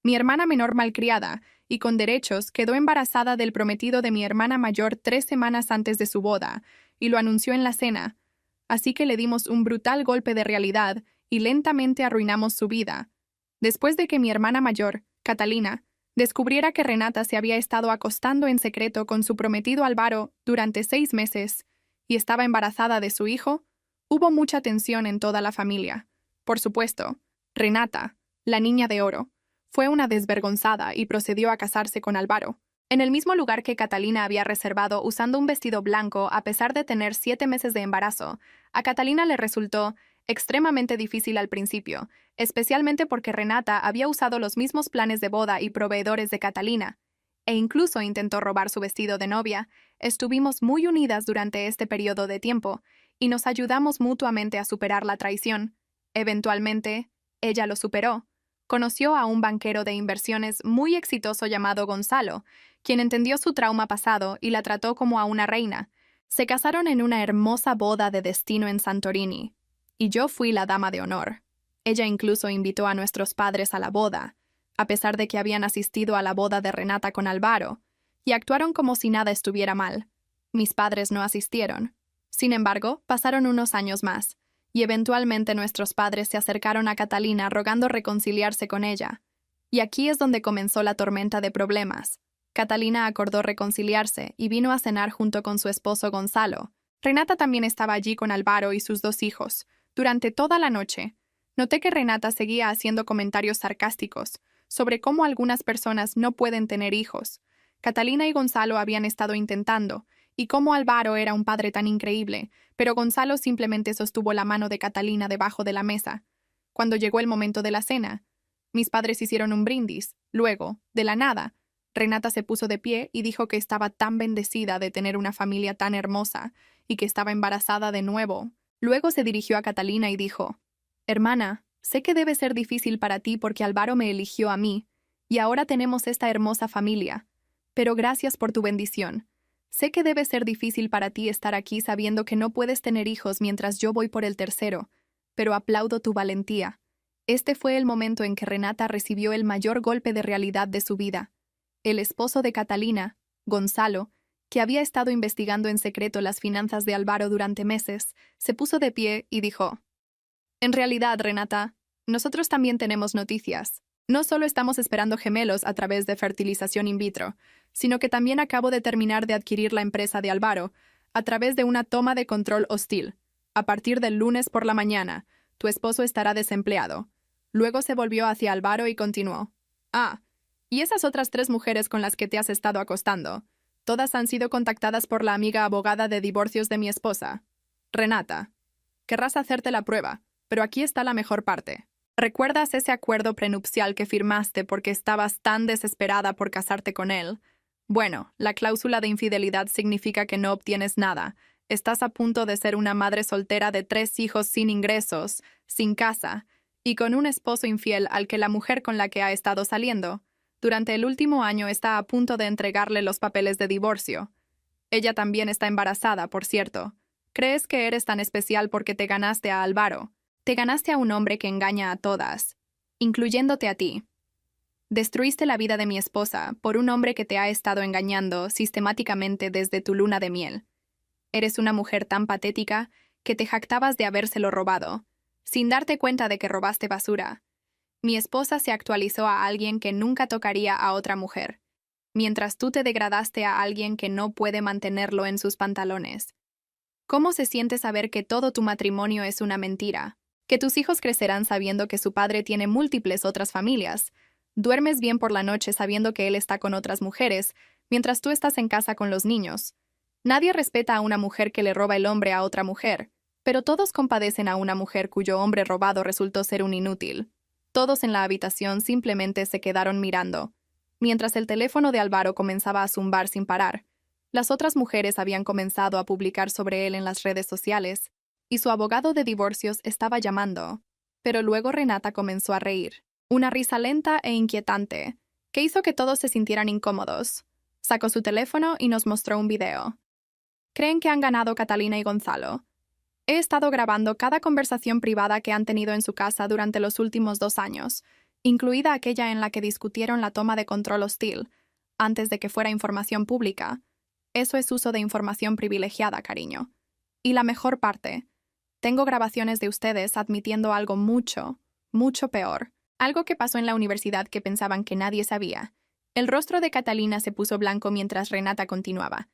Mi hermana menor malcriada y con derechos quedó embarazada del prometido de mi hermana mayor 3 semanas antes de su boda, y lo anunció en la cena. Así que le dimos un brutal golpe de realidad y lentamente arruinamos su vida. Después de que mi hermana mayor, Catalina, descubriera que Renata se había estado acostando en secreto con su prometido Álvaro durante 6 meses y estaba embarazada de su hijo, hubo mucha tensión en toda la familia. Por supuesto, Renata, la niña de oro, fue una desvergonzada y procedió a casarse con Álvaro, en el mismo lugar que Catalina había reservado usando un vestido blanco a pesar de tener 7 meses de embarazo. A Catalina le resultó extremadamente difícil al principio, especialmente porque Renata había usado los mismos planes de boda y proveedores de Catalina, e incluso intentó robar su vestido de novia. Estuvimos muy unidas durante este periodo de tiempo y nos ayudamos mutuamente a superar la traición. Eventualmente, ella lo superó. Conoció a un banquero de inversiones muy exitoso llamado Gonzalo, quien entendió su trauma pasado y la trató como a una reina. Se casaron en una hermosa boda de destino en Santorini, y yo fui la dama de honor. Ella incluso invitó a nuestros padres a la boda, a pesar de que habían asistido a la boda de Renata con Álvaro, y actuaron como si nada estuviera mal. Mis padres no asistieron. Sin embargo, pasaron unos años más, y eventualmente nuestros padres se acercaron a Catalina rogando reconciliarse con ella. Y aquí es donde comenzó la tormenta de problemas. Catalina acordó reconciliarse y vino a cenar junto con su esposo Gonzalo. Renata también estaba allí con Álvaro y sus 2 hijos. Durante toda la noche, noté que Renata seguía haciendo comentarios sarcásticos sobre cómo algunas personas no pueden tener hijos. Catalina y Gonzalo habían estado intentando, y cómo Álvaro era un padre tan increíble, pero Gonzalo simplemente sostuvo la mano de Catalina debajo de la mesa. Cuando llegó el momento de la cena, mis padres hicieron un brindis. Luego, de la nada, Renata se puso de pie y dijo que estaba tan bendecida de tener una familia tan hermosa y que estaba embarazada de nuevo. Luego se dirigió a Catalina y dijo: «Hermana, sé que debe ser difícil para ti porque Álvaro me eligió a mí, y ahora tenemos esta hermosa familia. Pero gracias por tu bendición. Sé que debe ser difícil para ti estar aquí sabiendo que no puedes tener hijos mientras yo voy por el tercero, pero aplaudo tu valentía». Este fue el momento en que Renata recibió el mayor golpe de realidad de su vida. El esposo de Catalina, Gonzalo, que había estado investigando en secreto las finanzas de Álvaro durante meses, se puso de pie y dijo: «En realidad, Renata, nosotros también tenemos noticias. No solo estamos esperando gemelos a través de fertilización in vitro, sino que también acabo de terminar de adquirir la empresa de Álvaro a través de una toma de control hostil. A partir del lunes por la mañana, tu esposo estará desempleado». Luego se volvió hacia Álvaro y continuó: «Ah, y esas otras 3 mujeres con las que te has estado acostando, todas han sido contactadas por la amiga abogada de divorcios de mi esposa, Renata. Querrás hacerte la prueba, pero aquí está la mejor parte. ¿Recuerdas ese acuerdo prenupcial que firmaste porque estabas tan desesperada por casarte con él? Bueno, la cláusula de infidelidad significa que no obtienes nada. Estás a punto de ser una madre soltera de 3 hijos sin ingresos, sin casa, y con un esposo infiel al que la mujer con la que ha estado saliendo durante el último año está a punto de entregarle los papeles de divorcio. Ella también está embarazada, por cierto. ¿Crees que eres tan especial porque te ganaste a Álvaro? Te ganaste a un hombre que engaña a todas, incluyéndote a ti. Destruiste la vida de mi esposa por un hombre que te ha estado engañando sistemáticamente desde tu luna de miel. Eres una mujer tan patética que te jactabas de habérselo robado, sin darte cuenta de que robaste basura. Mi esposa se actualizó a alguien que nunca tocaría a otra mujer, mientras tú te degradaste a alguien que no puede mantenerlo en sus pantalones. ¿Cómo se siente saber que todo tu matrimonio es una mentira? Que tus hijos crecerán sabiendo que su padre tiene múltiples otras familias. Duermes bien por la noche sabiendo que él está con otras mujeres, mientras tú estás en casa con los niños. Nadie respeta a una mujer que le roba el hombre a otra mujer, pero todos compadecen a una mujer cuyo hombre robado resultó ser un inútil. Todos en la habitación simplemente se quedaron mirando, mientras el teléfono de Álvaro comenzaba a zumbar sin parar. Las otras mujeres habían comenzado a publicar sobre él en las redes sociales, y su abogado de divorcios estaba llamando. Pero luego Renata comenzó a reír, una risa lenta e inquietante, que hizo que todos se sintieran incómodos. Sacó su teléfono y nos mostró un video. Creen que han ganado Catalina y Gonzalo. He estado grabando cada conversación privada que han tenido en su casa durante los últimos 2 años, incluida aquella en la que discutieron la toma de control hostil, antes de que fuera información pública. Eso es uso de información privilegiada, cariño. Y la mejor parte, tengo grabaciones de ustedes admitiendo algo mucho, mucho peor. Algo que pasó en la universidad que pensaban que nadie sabía. El rostro de Catalina se puso blanco mientras Renata continuaba.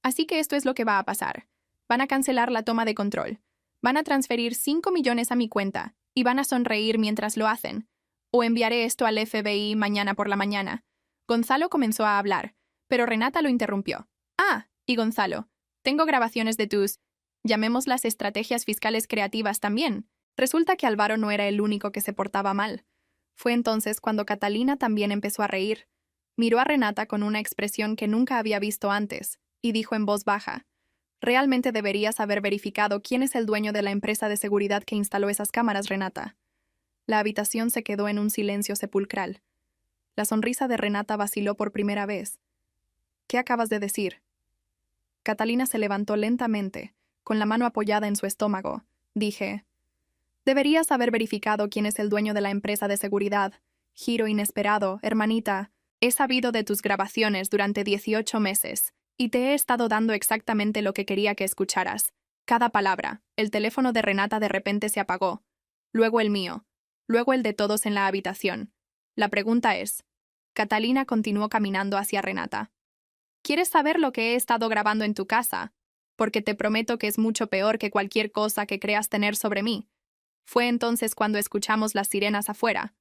Así que esto es lo que va a pasar. Van a cancelar la toma de control. Van a transferir 5 millones a mi cuenta y van a sonreír mientras lo hacen. O enviaré esto al FBI mañana por la mañana. Gonzalo comenzó a hablar, pero Renata lo interrumpió. Ah, y Gonzalo, tengo grabaciones de tus, llamémoslas estrategias fiscales creativas también. Resulta que Álvaro no era el único que se portaba mal. Fue entonces cuando Catalina también empezó a reír. Miró a Renata con una expresión que nunca había visto antes, y dijo en voz baja: «Realmente deberías haber verificado quién es el dueño de la empresa de seguridad que instaló esas cámaras, Renata». La habitación se quedó en un silencio sepulcral. La sonrisa de Renata vaciló por primera vez. «¿Qué acabas de decir?» Catalina se levantó lentamente, con la mano apoyada en su estómago. Dije: «Deberías haber verificado quién es el dueño de la empresa de seguridad. Giro inesperado, hermanita. He sabido de tus grabaciones durante 18 meses, y te he estado dando exactamente lo que quería que escucharas. Cada palabra». El teléfono de Renata de repente se apagó. Luego el mío. Luego el de todos en la habitación. La pregunta es... Catalina continuó caminando hacia Renata. «¿Quieres saber lo que he estado grabando en tu casa? Porque te prometo que es mucho peor que cualquier cosa que creas tener sobre mí». Fue entonces cuando escuchamos las sirenas afuera.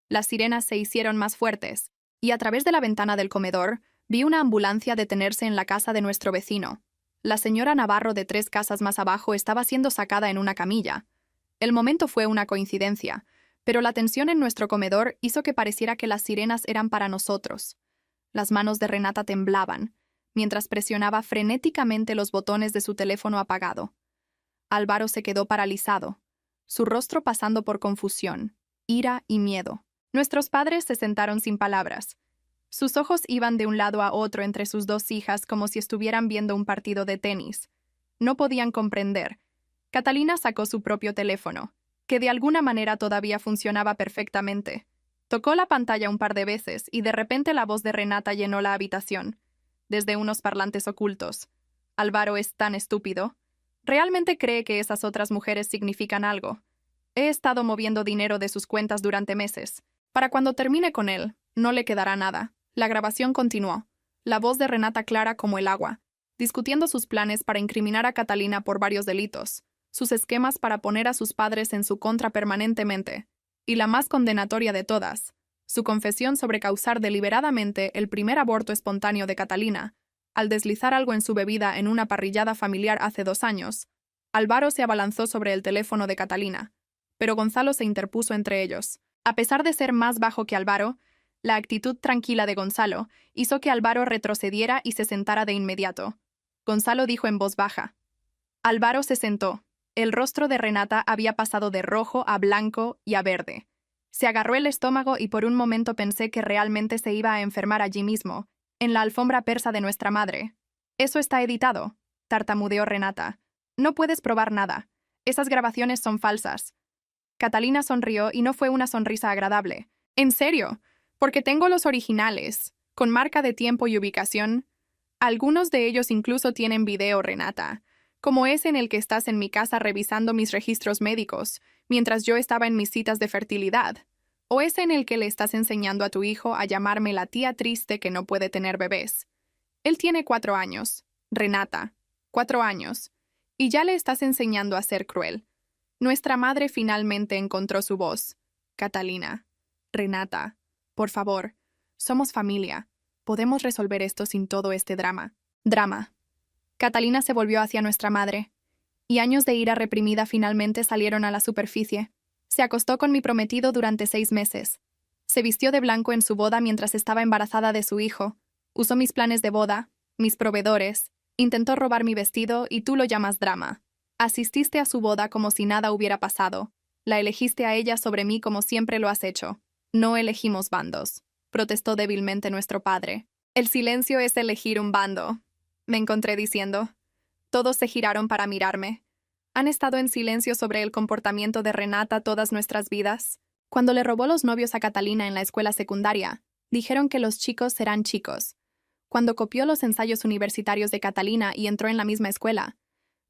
Las sirenas se hicieron más fuertes, y a través de la ventana del comedor vi una ambulancia detenerse en la casa de nuestro vecino. La señora Navarro de 3 casas más abajo estaba siendo sacada en una camilla. El momento fue una coincidencia, pero la tensión en nuestro comedor hizo que pareciera que las sirenas eran para nosotros. Las manos de Renata temblaban, mientras presionaba frenéticamente los botones de su teléfono apagado. Álvaro se quedó paralizado, su rostro pasando por confusión, ira y miedo. Nuestros padres se sentaron sin palabras. Sus ojos iban de un lado a otro entre sus 2 hijas como si estuvieran viendo un partido de tenis. No podían comprender. Catalina sacó su propio teléfono, que de alguna manera todavía funcionaba perfectamente. Tocó la pantalla un par de veces y de repente la voz de Renata llenó la habitación, desde unos parlantes ocultos. «Álvaro es tan estúpido. Realmente cree que esas otras mujeres significan algo. He estado moviendo dinero de sus cuentas durante meses. Para cuando termine con él, no le quedará nada». La grabación continuó, la voz de Renata clara como el agua, discutiendo sus planes para incriminar a Catalina por varios delitos, sus esquemas para poner a sus padres en su contra permanentemente, y la más condenatoria de todas, su confesión sobre causar deliberadamente el primer aborto espontáneo de Catalina, al deslizar algo en su bebida en una parrillada familiar hace 2 años. Álvaro se abalanzó sobre el teléfono de Catalina, pero Gonzalo se interpuso entre ellos. A pesar de ser más bajo que Álvaro, la actitud tranquila de Gonzalo hizo que Álvaro retrocediera y se sentara de inmediato. Gonzalo dijo en voz baja. Álvaro se sentó. El rostro de Renata había pasado de rojo a blanco y a verde. Se agarró el estómago y por un momento pensé que realmente se iba a enfermar allí mismo, en la alfombra persa de nuestra madre. «Eso está editado», tartamudeó Renata. «No puedes probar nada. Esas grabaciones son falsas». Catalina sonrió y no fue una sonrisa agradable. «¿En serio? Porque tengo los originales, con marca de tiempo y ubicación. Algunos de ellos incluso tienen video, Renata, como ese en el que estás en mi casa revisando mis registros médicos, mientras yo estaba en mis citas de fertilidad. O ese en el que le estás enseñando a tu hijo a llamarme la tía triste que no puede tener bebés. Él tiene 4 años, Renata, 4 años, y ya le estás enseñando a ser cruel». Nuestra madre finalmente encontró su voz. «Catalina, Renata, por favor, somos familia. Podemos resolver esto sin todo este drama». Drama. Catalina se volvió hacia nuestra madre, y años de ira reprimida finalmente salieron a la superficie. Se acostó con mi prometido durante 6 meses. Se vistió de blanco en su boda mientras estaba embarazada de su hijo. Usó mis planes de boda, mis proveedores, intentó robar mi vestido y tú lo llamas drama. Asististe a su boda como si nada hubiera pasado. La elegiste a ella sobre mí como siempre lo has hecho. «No elegimos bandos», protestó débilmente nuestro padre. «El silencio es elegir un bando», me encontré diciendo. Todos se giraron para mirarme. ¿Han estado en silencio sobre el comportamiento de Renata todas nuestras vidas? Cuando le robó los novios a Catalina en la escuela secundaria, dijeron que los chicos serán chicos. Cuando copió los ensayos universitarios de Catalina y entró en la misma escuela,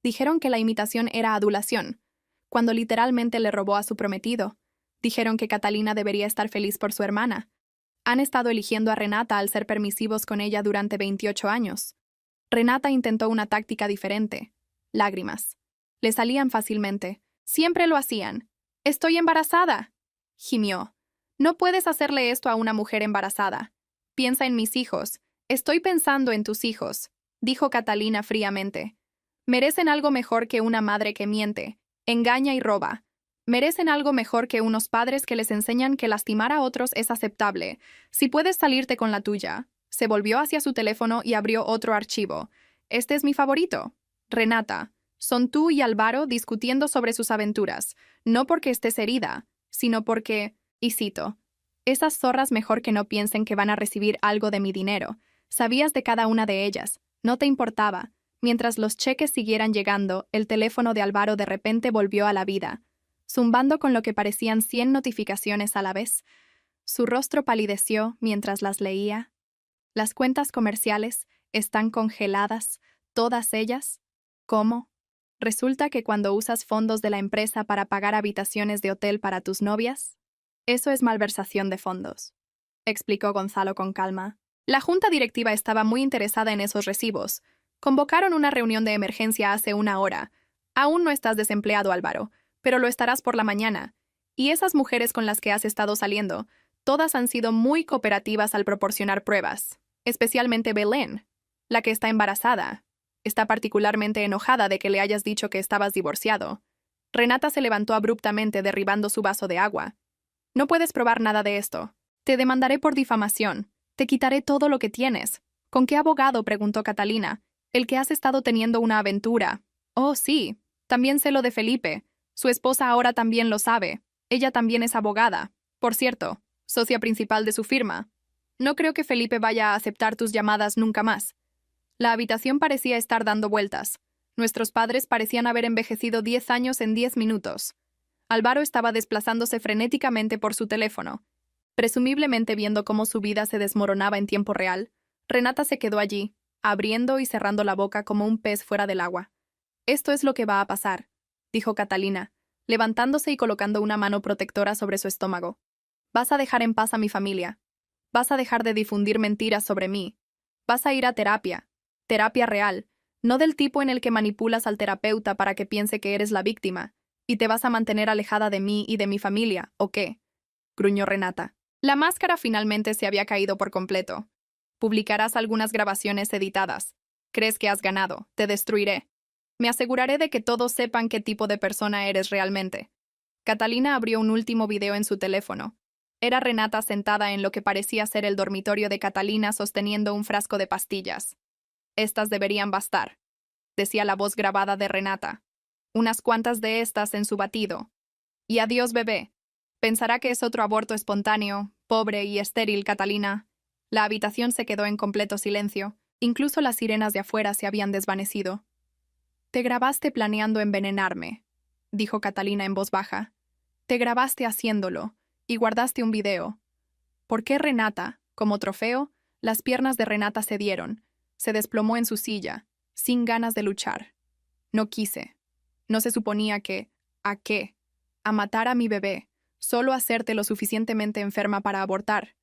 dijeron que la imitación era adulación. Cuando literalmente le robó a su prometido, dijeron que Catalina debería estar feliz por su hermana. Han estado eligiendo a Renata al ser permisivos con ella durante 28 años. Renata intentó una táctica diferente. Lágrimas. Le salían fácilmente. Siempre lo hacían. «Estoy embarazada», gimió. «No puedes hacerle esto a una mujer embarazada. Piensa en mis hijos. Estoy pensando en tus hijos», dijo Catalina fríamente. «Merecen algo mejor que una madre que miente, engaña y roba. Merecen algo mejor que unos padres que les enseñan que lastimar a otros es aceptable. Si puedes salirte con la tuya». Se volvió hacia su teléfono y abrió otro archivo. «Este es mi favorito. Renata, son tú y Álvaro discutiendo sobre sus aventuras, no porque estés herida, sino porque, y cito, esas zorras mejor que no piensen que van a recibir algo de mi dinero. Sabías de cada una de ellas. No te importaba». Mientras los cheques siguieran llegando, el teléfono de Álvaro de repente volvió a la vida, zumbando con lo que parecían 100 notificaciones a la vez. Su rostro palideció mientras las leía. «Las cuentas comerciales están congeladas, todas ellas». «¿Cómo? Resulta que cuando usas fondos de la empresa para pagar habitaciones de hotel para tus novias, eso es malversación de fondos», explicó Gonzalo con calma. La junta directiva estaba muy interesada en esos recibos. Convocaron una reunión de emergencia hace una hora. Aún no estás desempleado, Álvaro, pero lo estarás por la mañana. Y esas mujeres con las que has estado saliendo, todas han sido muy cooperativas al proporcionar pruebas. Especialmente Belén, la que está embarazada. Está particularmente enojada de que le hayas dicho que estabas divorciado. Renata se levantó abruptamente derribando su vaso de agua. «No puedes probar nada de esto. Te demandaré por difamación. Te quitaré todo lo que tienes». «¿Con qué abogado?», preguntó Catalina. «El que has estado teniendo una aventura». «Oh, sí. También sé lo de Felipe. Su esposa ahora también lo sabe. Ella también es abogada. Por cierto, socia principal de su firma. No creo que Felipe vaya a aceptar tus llamadas nunca más». La habitación parecía estar dando vueltas. Nuestros padres parecían haber envejecido 10 años en 10 minutos. Álvaro estaba desplazándose frenéticamente por su teléfono, presumiblemente viendo cómo su vida se desmoronaba en tiempo real. Renata se quedó allí, abriendo y cerrando la boca como un pez fuera del agua. «Esto es lo que va a pasar», dijo Catalina, levantándose y colocando una mano protectora sobre su estómago. «Vas a dejar en paz a mi familia. Vas a dejar de difundir mentiras sobre mí. Vas a ir a terapia real, no del tipo en el que manipulas al terapeuta para que piense que eres la víctima, y te vas a mantener alejada de mí y de mi familia, ¿o qué?», gruñó Renata. La máscara finalmente se había caído por completo. «Publicarás algunas grabaciones editadas. Crees que has ganado. Te destruiré. Me aseguraré de que todos sepan qué tipo de persona eres realmente». Catalina abrió un último video en su teléfono. Era Renata sentada en lo que parecía ser el dormitorio de Catalina sosteniendo un frasco de pastillas. «Estas deberían bastar», decía la voz grabada de Renata. «Unas cuantas de estas en su batido. Y adiós, bebé. Pensará que es otro aborto espontáneo, pobre y estéril, Catalina». La habitación se quedó en completo silencio. Incluso las sirenas de afuera se habían desvanecido. «Te grabaste planeando envenenarme», dijo Catalina en voz baja. «Te grabaste haciéndolo, y guardaste un video». ¿Por qué Renata? Como trofeo, las piernas de Renata cedieron. Se desplomó en su silla, sin ganas de luchar. «No quise. No se suponía que... ¿A qué? A matar a mi bebé. Solo hacerte lo suficientemente enferma para abortar».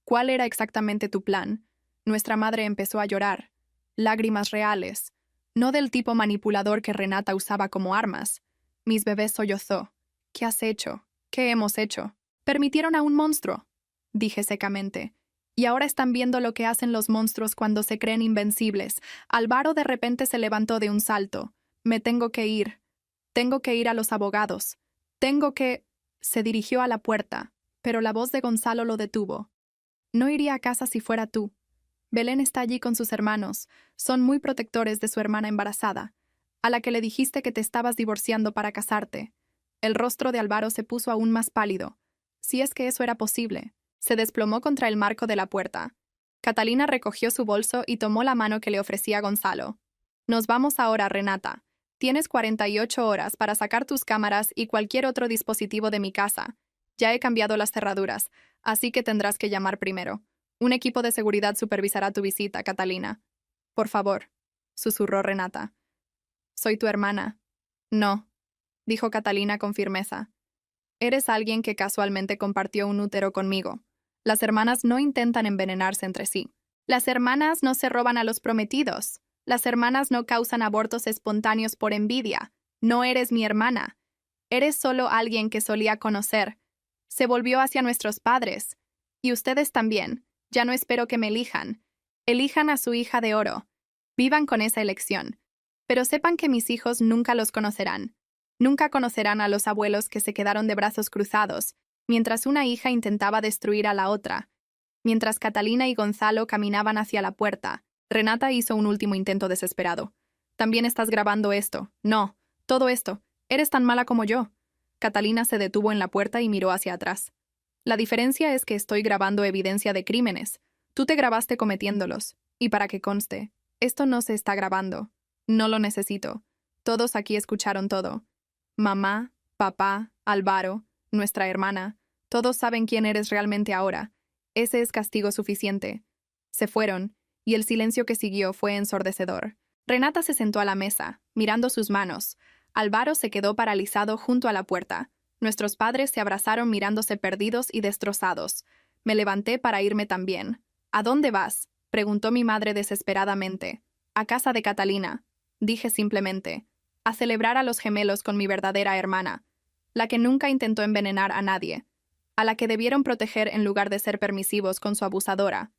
«¿Cuál era exactamente tu plan?». Nuestra madre empezó a llorar. Lágrimas reales. No del tipo manipulador que Renata usaba como armas. Mis bebés sollozó. «¿Qué has hecho? ¿Qué hemos hecho?». «Permitieron a un monstruo», dije secamente. «Y ahora están viendo lo que hacen los monstruos cuando se creen invencibles». Álvaro de repente se levantó de un salto. «Me tengo que ir. Tengo que ir a los abogados. Tengo que...». Se dirigió a la puerta, pero la voz de Gonzalo lo detuvo. «No iría a casa si fuera tú. Belén está allí con sus hermanos. Son muy protectores de su hermana embarazada, a la que le dijiste que te estabas divorciando para casarte». El rostro de Álvaro se puso aún más pálido. Si es que eso era posible. Se desplomó contra el marco de la puerta. Catalina recogió su bolso y tomó la mano que le ofrecía Gonzalo. «Nos vamos ahora, Renata. Tienes 48 horas para sacar tus cámaras y cualquier otro dispositivo de mi casa. Ya he cambiado las cerraduras, así que tendrás que llamar primero. Un equipo de seguridad supervisará tu visita, Catalina. Por favor, susurró Renata. Soy tu hermana. No, dijo Catalina con firmeza. Eres alguien que casualmente compartió un útero conmigo. Las hermanas no intentan envenenarse entre sí. Las hermanas no se roban a los prometidos. Las hermanas no causan abortos espontáneos por envidia. No eres mi hermana. Eres solo alguien que solía conocer. Se volvió hacia nuestros padres. Y ustedes también. Ya no espero que me elijan. Elijan a su hija de oro. Vivan con esa elección. Pero sepan que mis hijos nunca los conocerán. Nunca conocerán a los abuelos que se quedaron de brazos cruzados, mientras una hija intentaba destruir a la otra. Mientras Catalina y Gonzalo caminaban hacia la puerta, Renata hizo un último intento desesperado. «¿También estás grabando esto?» «No, todo esto. Eres tan mala como yo». Catalina se detuvo en la puerta y miró hacia atrás. «La diferencia es que estoy grabando evidencia de crímenes. Tú te grabaste cometiéndolos. Y para que conste, esto no se está grabando. No lo necesito. Todos aquí escucharon todo. Mamá, papá, Álvaro, nuestra hermana, todos saben quién eres realmente ahora. Ese es castigo suficiente». Se fueron, y el silencio que siguió fue ensordecedor. Renata se sentó a la mesa, mirando sus manos. Álvaro se quedó paralizado junto a la puerta. Nuestros padres se abrazaron mirándose perdidos y destrozados. Me levanté para irme también. «¿A dónde vas?», preguntó mi madre desesperadamente. «A casa de Catalina», dije simplemente. «A celebrar a los gemelos con mi verdadera hermana, la que nunca intentó envenenar a nadie, a la que debieron proteger en lugar de ser permisivos con su abusadora».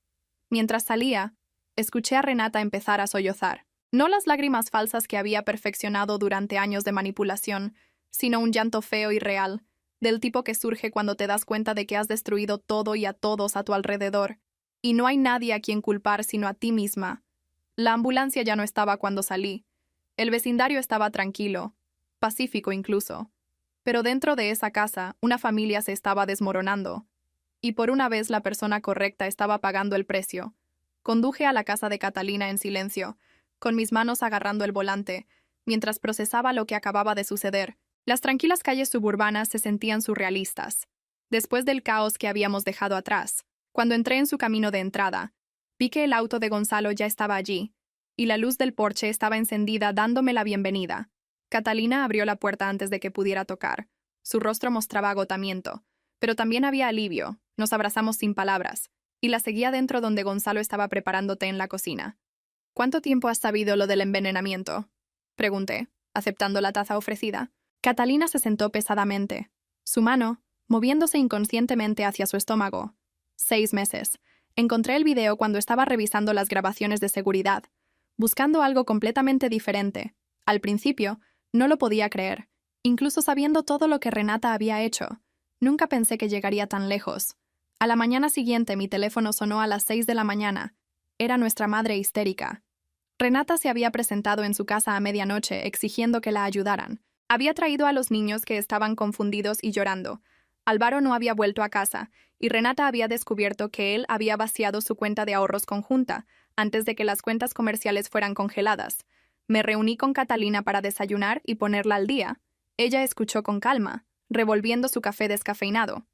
Mientras salía, escuché a Renata empezar a sollozar. No las lágrimas falsas que había perfeccionado durante años de manipulación, sino un llanto feo y real, del tipo que surge cuando te das cuenta de que has destruido todo y a todos a tu alrededor, y no hay nadie a quien culpar sino a ti misma. La ambulancia ya no estaba cuando salí. El vecindario estaba tranquilo, pacífico incluso. Pero dentro de esa casa, una familia se estaba desmoronando. Y por una vez la persona correcta estaba pagando el precio. Conduje a la casa de Catalina en silencio, con mis manos agarrando el volante, mientras procesaba lo que acababa de suceder. Las tranquilas calles suburbanas se sentían surrealistas. Después del caos que habíamos dejado atrás, cuando entré en su camino de entrada, vi que el auto de Gonzalo ya estaba allí, y la luz del porche estaba encendida dándome la bienvenida. Catalina abrió la puerta antes de que pudiera tocar. Su rostro mostraba agotamiento, pero también había alivio. Nos abrazamos sin palabras, y la seguía dentro donde Gonzalo estaba preparando té en la cocina. «¿Cuánto tiempo has sabido lo del envenenamiento?», pregunté, aceptando la taza ofrecida. Catalina se sentó pesadamente, su mano moviéndose inconscientemente hacia su estómago. 6 meses. Encontré el video cuando estaba revisando las grabaciones de seguridad, buscando algo completamente diferente. Al principio, no lo podía creer, incluso sabiendo todo lo que Renata había hecho. Nunca pensé que llegaría tan lejos. A la mañana siguiente mi teléfono sonó a las 6 de la mañana. Era nuestra madre histérica. Renata se había presentado en su casa a medianoche exigiendo que la ayudaran. Había traído a los niños que estaban confundidos y llorando. Álvaro no había vuelto a casa, y Renata había descubierto que él había vaciado su cuenta de ahorros conjunta, antes de que las cuentas comerciales fueran congeladas. Me reuní con Catalina para desayunar y ponerla al día. Ella escuchó con calma, revolviendo su café descafeinado.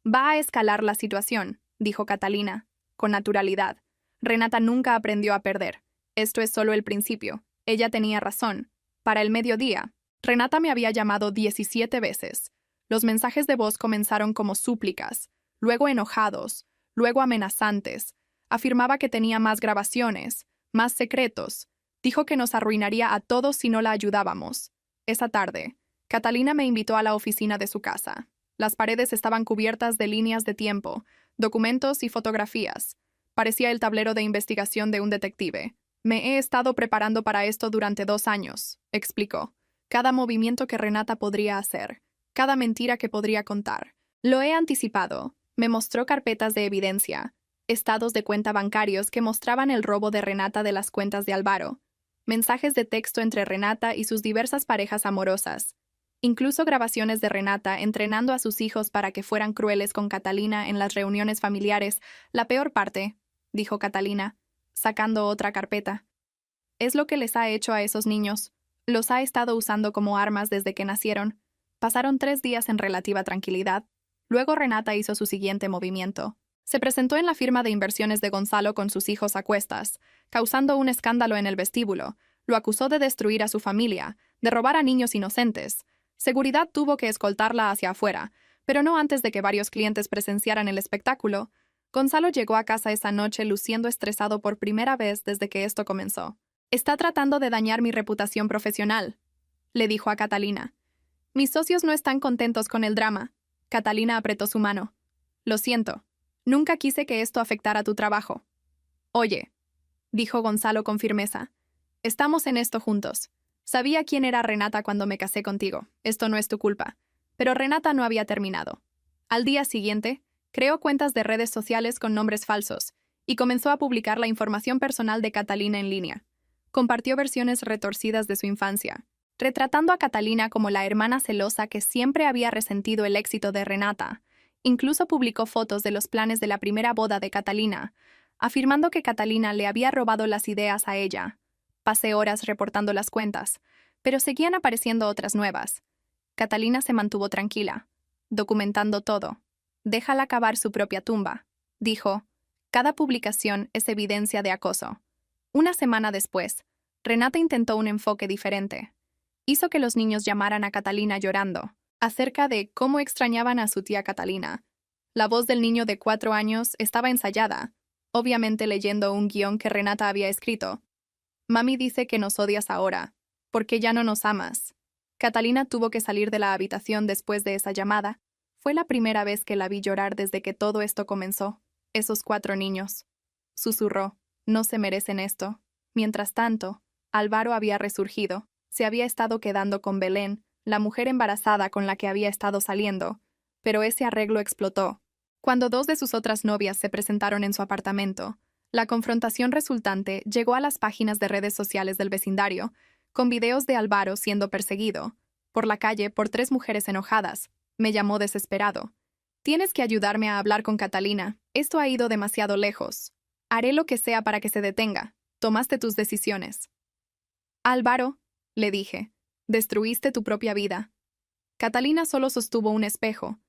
«Va a escalar la situación», dijo Catalina, con naturalidad. «Renata nunca aprendió a perder. Esto es solo el principio. Ella tenía razón. Para el mediodía, Renata me había llamado 17 veces. Los mensajes de voz comenzaron como súplicas, luego enojados, luego amenazantes. Afirmaba que tenía más grabaciones, más secretos. Dijo que nos arruinaría a todos si no la ayudábamos. Esa tarde, Catalina me invitó a la oficina de su casa. Las paredes estaban cubiertas de líneas de tiempo, documentos y fotografías. Parecía el tablero de investigación de un detective. «Me he estado preparando para esto durante 2 años», explicó. «Cada movimiento que Renata podría hacer, cada mentira que podría contar. Lo he anticipado». Me mostró carpetas de evidencia, estados de cuenta bancarios que mostraban el robo de Renata de las cuentas de Álvaro, mensajes de texto entre Renata y sus diversas parejas amorosas, incluso grabaciones de Renata entrenando a sus hijos para que fueran crueles con Catalina en las reuniones familiares. «La peor parte», dijo Catalina, sacando otra carpeta, «es lo que les ha hecho a esos niños. Los ha estado usando como armas desde que nacieron. Pasaron 3 días en relativa tranquilidad. Luego Renata hizo su siguiente movimiento. Se presentó en la firma de inversiones de Gonzalo con sus hijos a cuestas, causando un escándalo en el vestíbulo. Lo acusó de destruir a su familia, de robar a niños inocentes. Seguridad tuvo que escoltarla hacia afuera, pero no antes de que varios clientes presenciaran el espectáculo. Gonzalo llegó a casa esa noche luciendo estresado por primera vez desde que esto comenzó. «Está tratando de dañar mi reputación profesional», le dijo a Catalina. «Mis socios no están contentos con el drama». Catalina apretó su mano. «Lo siento. Nunca quise que esto afectara tu trabajo». «Oye», dijo Gonzalo con firmeza, «estamos en esto juntos. Sabía quién era Renata cuando me casé contigo. Esto no es tu culpa». Pero Renata no había terminado. Al día siguiente, creó cuentas de redes sociales con nombres falsos y comenzó a publicar la información personal de Catalina en línea. Compartió versiones retorcidas de su infancia, retratando a Catalina como la hermana celosa que siempre había resentido el éxito de Renata. Incluso publicó fotos de los planes de la primera boda de Catalina, afirmando que Catalina le había robado las ideas a ella. Pasé horas reportando las cuentas, pero seguían apareciendo otras nuevas. Catalina se mantuvo tranquila, documentando todo. «Déjala cavar su propia tumba», dijo. «Cada publicación es evidencia de acoso». Una semana después, Renata intentó un enfoque diferente. Hizo que los niños llamaran a Catalina llorando, acerca de cómo extrañaban a su tía Catalina. La voz del niño de 4 años estaba ensayada, obviamente leyendo un guión que Renata había escrito. «Mami dice que nos odias ahora, porque ya no nos amas». Catalina tuvo que salir de la habitación después de esa llamada. Fue la primera vez que la vi llorar desde que todo esto comenzó. Esos 4 niños. Susurró. «No se merecen esto». Mientras tanto, Álvaro había resurgido. Se había estado quedando con Belén, la mujer embarazada con la que había estado saliendo. Pero ese arreglo explotó. Cuando 2 de sus otras novias se presentaron en su apartamento, la confrontación resultante llegó a las páginas de redes sociales del vecindario, con videos de Álvaro siendo perseguido por la calle por 3 mujeres enojadas. Me llamó desesperado. «Tienes que ayudarme a hablar con Catalina. Esto ha ido demasiado lejos. Haré lo que sea para que se detenga. Tomaste tus decisiones». «Álvaro», le dije, «destruiste tu propia vida». Catalina solo sostuvo un espejo.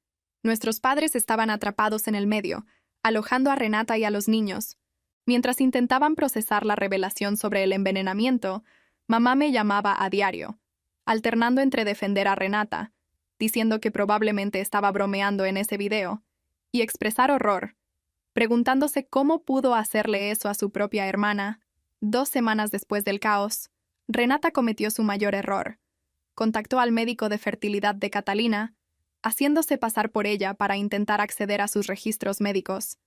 Nuestros padres estaban atrapados en el medio, alojando a Renata y a los niños. Mientras intentaban procesar la revelación sobre el envenenamiento, mamá me llamaba a diario, alternando entre defender a Renata, diciendo que probablemente estaba bromeando en ese video, y expresar horror, preguntándose cómo pudo hacerle eso a su propia hermana. 2 semanas después del caos, Renata cometió su mayor error. Contactó al médico de fertilidad de Catalina, haciéndose pasar por ella para intentar acceder a sus registros médicos.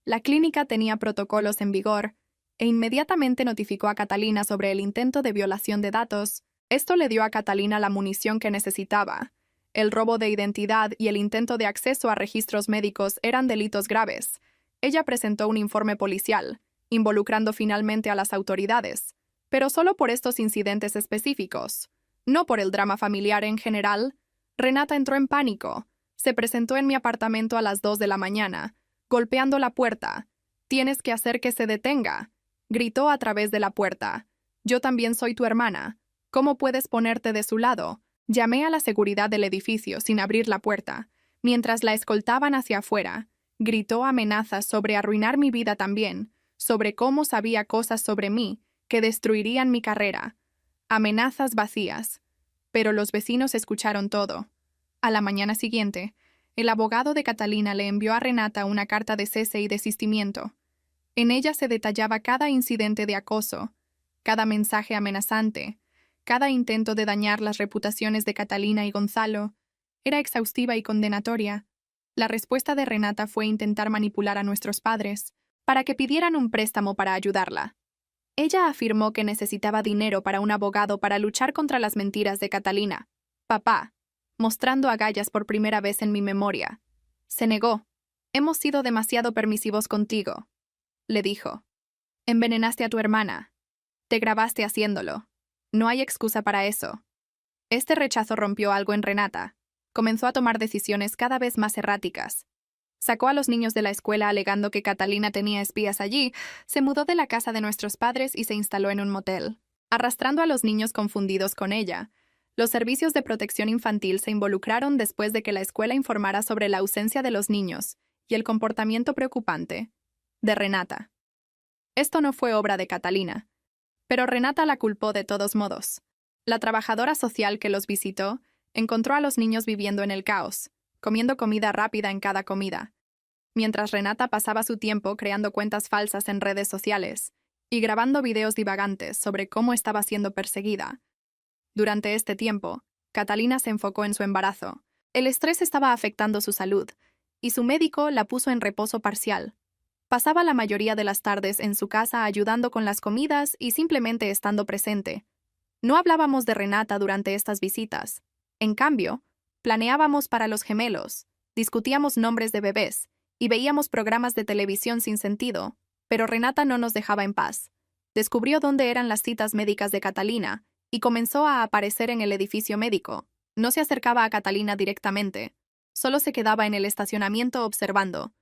La clínica tenía protocolos en vigor, e inmediatamente notificó a Catalina sobre el intento de violación de datos. Esto le dio a Catalina la munición que necesitaba. El robo de identidad y el intento de acceso a registros médicos eran delitos graves. Ella presentó un informe policial, involucrando finalmente a las autoridades, pero solo por estos incidentes específicos, no por el drama familiar en general. Renata entró en pánico. Se presentó en mi apartamento a las 2 de la mañana, golpeando la puerta. «Tienes que hacer que se detenga», gritó a través de la puerta. «Yo también soy tu hermana. ¿Cómo puedes ponerte de su lado?» Llamé a la seguridad del edificio sin abrir la puerta. Mientras la escoltaban hacia afuera, gritó amenazas sobre arruinar mi vida también, sobre cómo sabía cosas sobre mí que destruirían mi carrera. Amenazas vacías. Pero los vecinos escucharon todo. A la mañana siguiente, el abogado de Catalina le envió a Renata una carta de cese y desistimiento. En ella se detallaba cada incidente de acoso, cada mensaje amenazante, cada intento de dañar las reputaciones de Catalina y Gonzalo. Era exhaustiva y condenatoria. La respuesta de Renata fue intentar manipular a nuestros padres para que pidieran un préstamo para ayudarla. Ella afirmó que necesitaba dinero para un abogado para luchar contra las mentiras de Catalina. «Papá», mostrando agallas por primera vez en mi memoria, se negó. «Hemos sido demasiado permisivos contigo», le dijo. «Envenenaste a tu hermana. Te grabaste haciéndolo. No hay excusa para eso». Este rechazo rompió algo en Renata. Comenzó a tomar decisiones cada vez más erráticas. Sacó a los niños de la escuela alegando que Catalina tenía espías allí, se mudó de la casa de nuestros padres y se instaló en un motel, arrastrando a los niños confundidos con ella. Los servicios de protección infantil se involucraron después de que la escuela informara sobre la ausencia de los niños y el comportamiento preocupante de Renata. Esto no fue obra de Catalina, pero Renata la culpó de todos modos. La trabajadora social que los visitó encontró a los niños viviendo en el caos, comiendo comida rápida en cada comida, mientras Renata pasaba su tiempo creando cuentas falsas en redes sociales y grabando videos divagantes sobre cómo estaba siendo perseguida. Durante este tiempo, Catalina se enfocó en su embarazo. El estrés estaba afectando su salud, y su médico la puso en reposo parcial. Pasaba la mayoría de las tardes en su casa ayudando con las comidas y simplemente estando presente. No hablábamos de Renata durante estas visitas. En cambio, planeábamos para los gemelos, discutíamos nombres de bebés y veíamos programas de televisión sin sentido, pero Renata no nos dejaba en paz. Descubrió dónde eran las citas médicas de Catalina y comenzó a aparecer en el edificio médico. No se acercaba a Catalina directamente, solo se quedaba en el estacionamiento observando.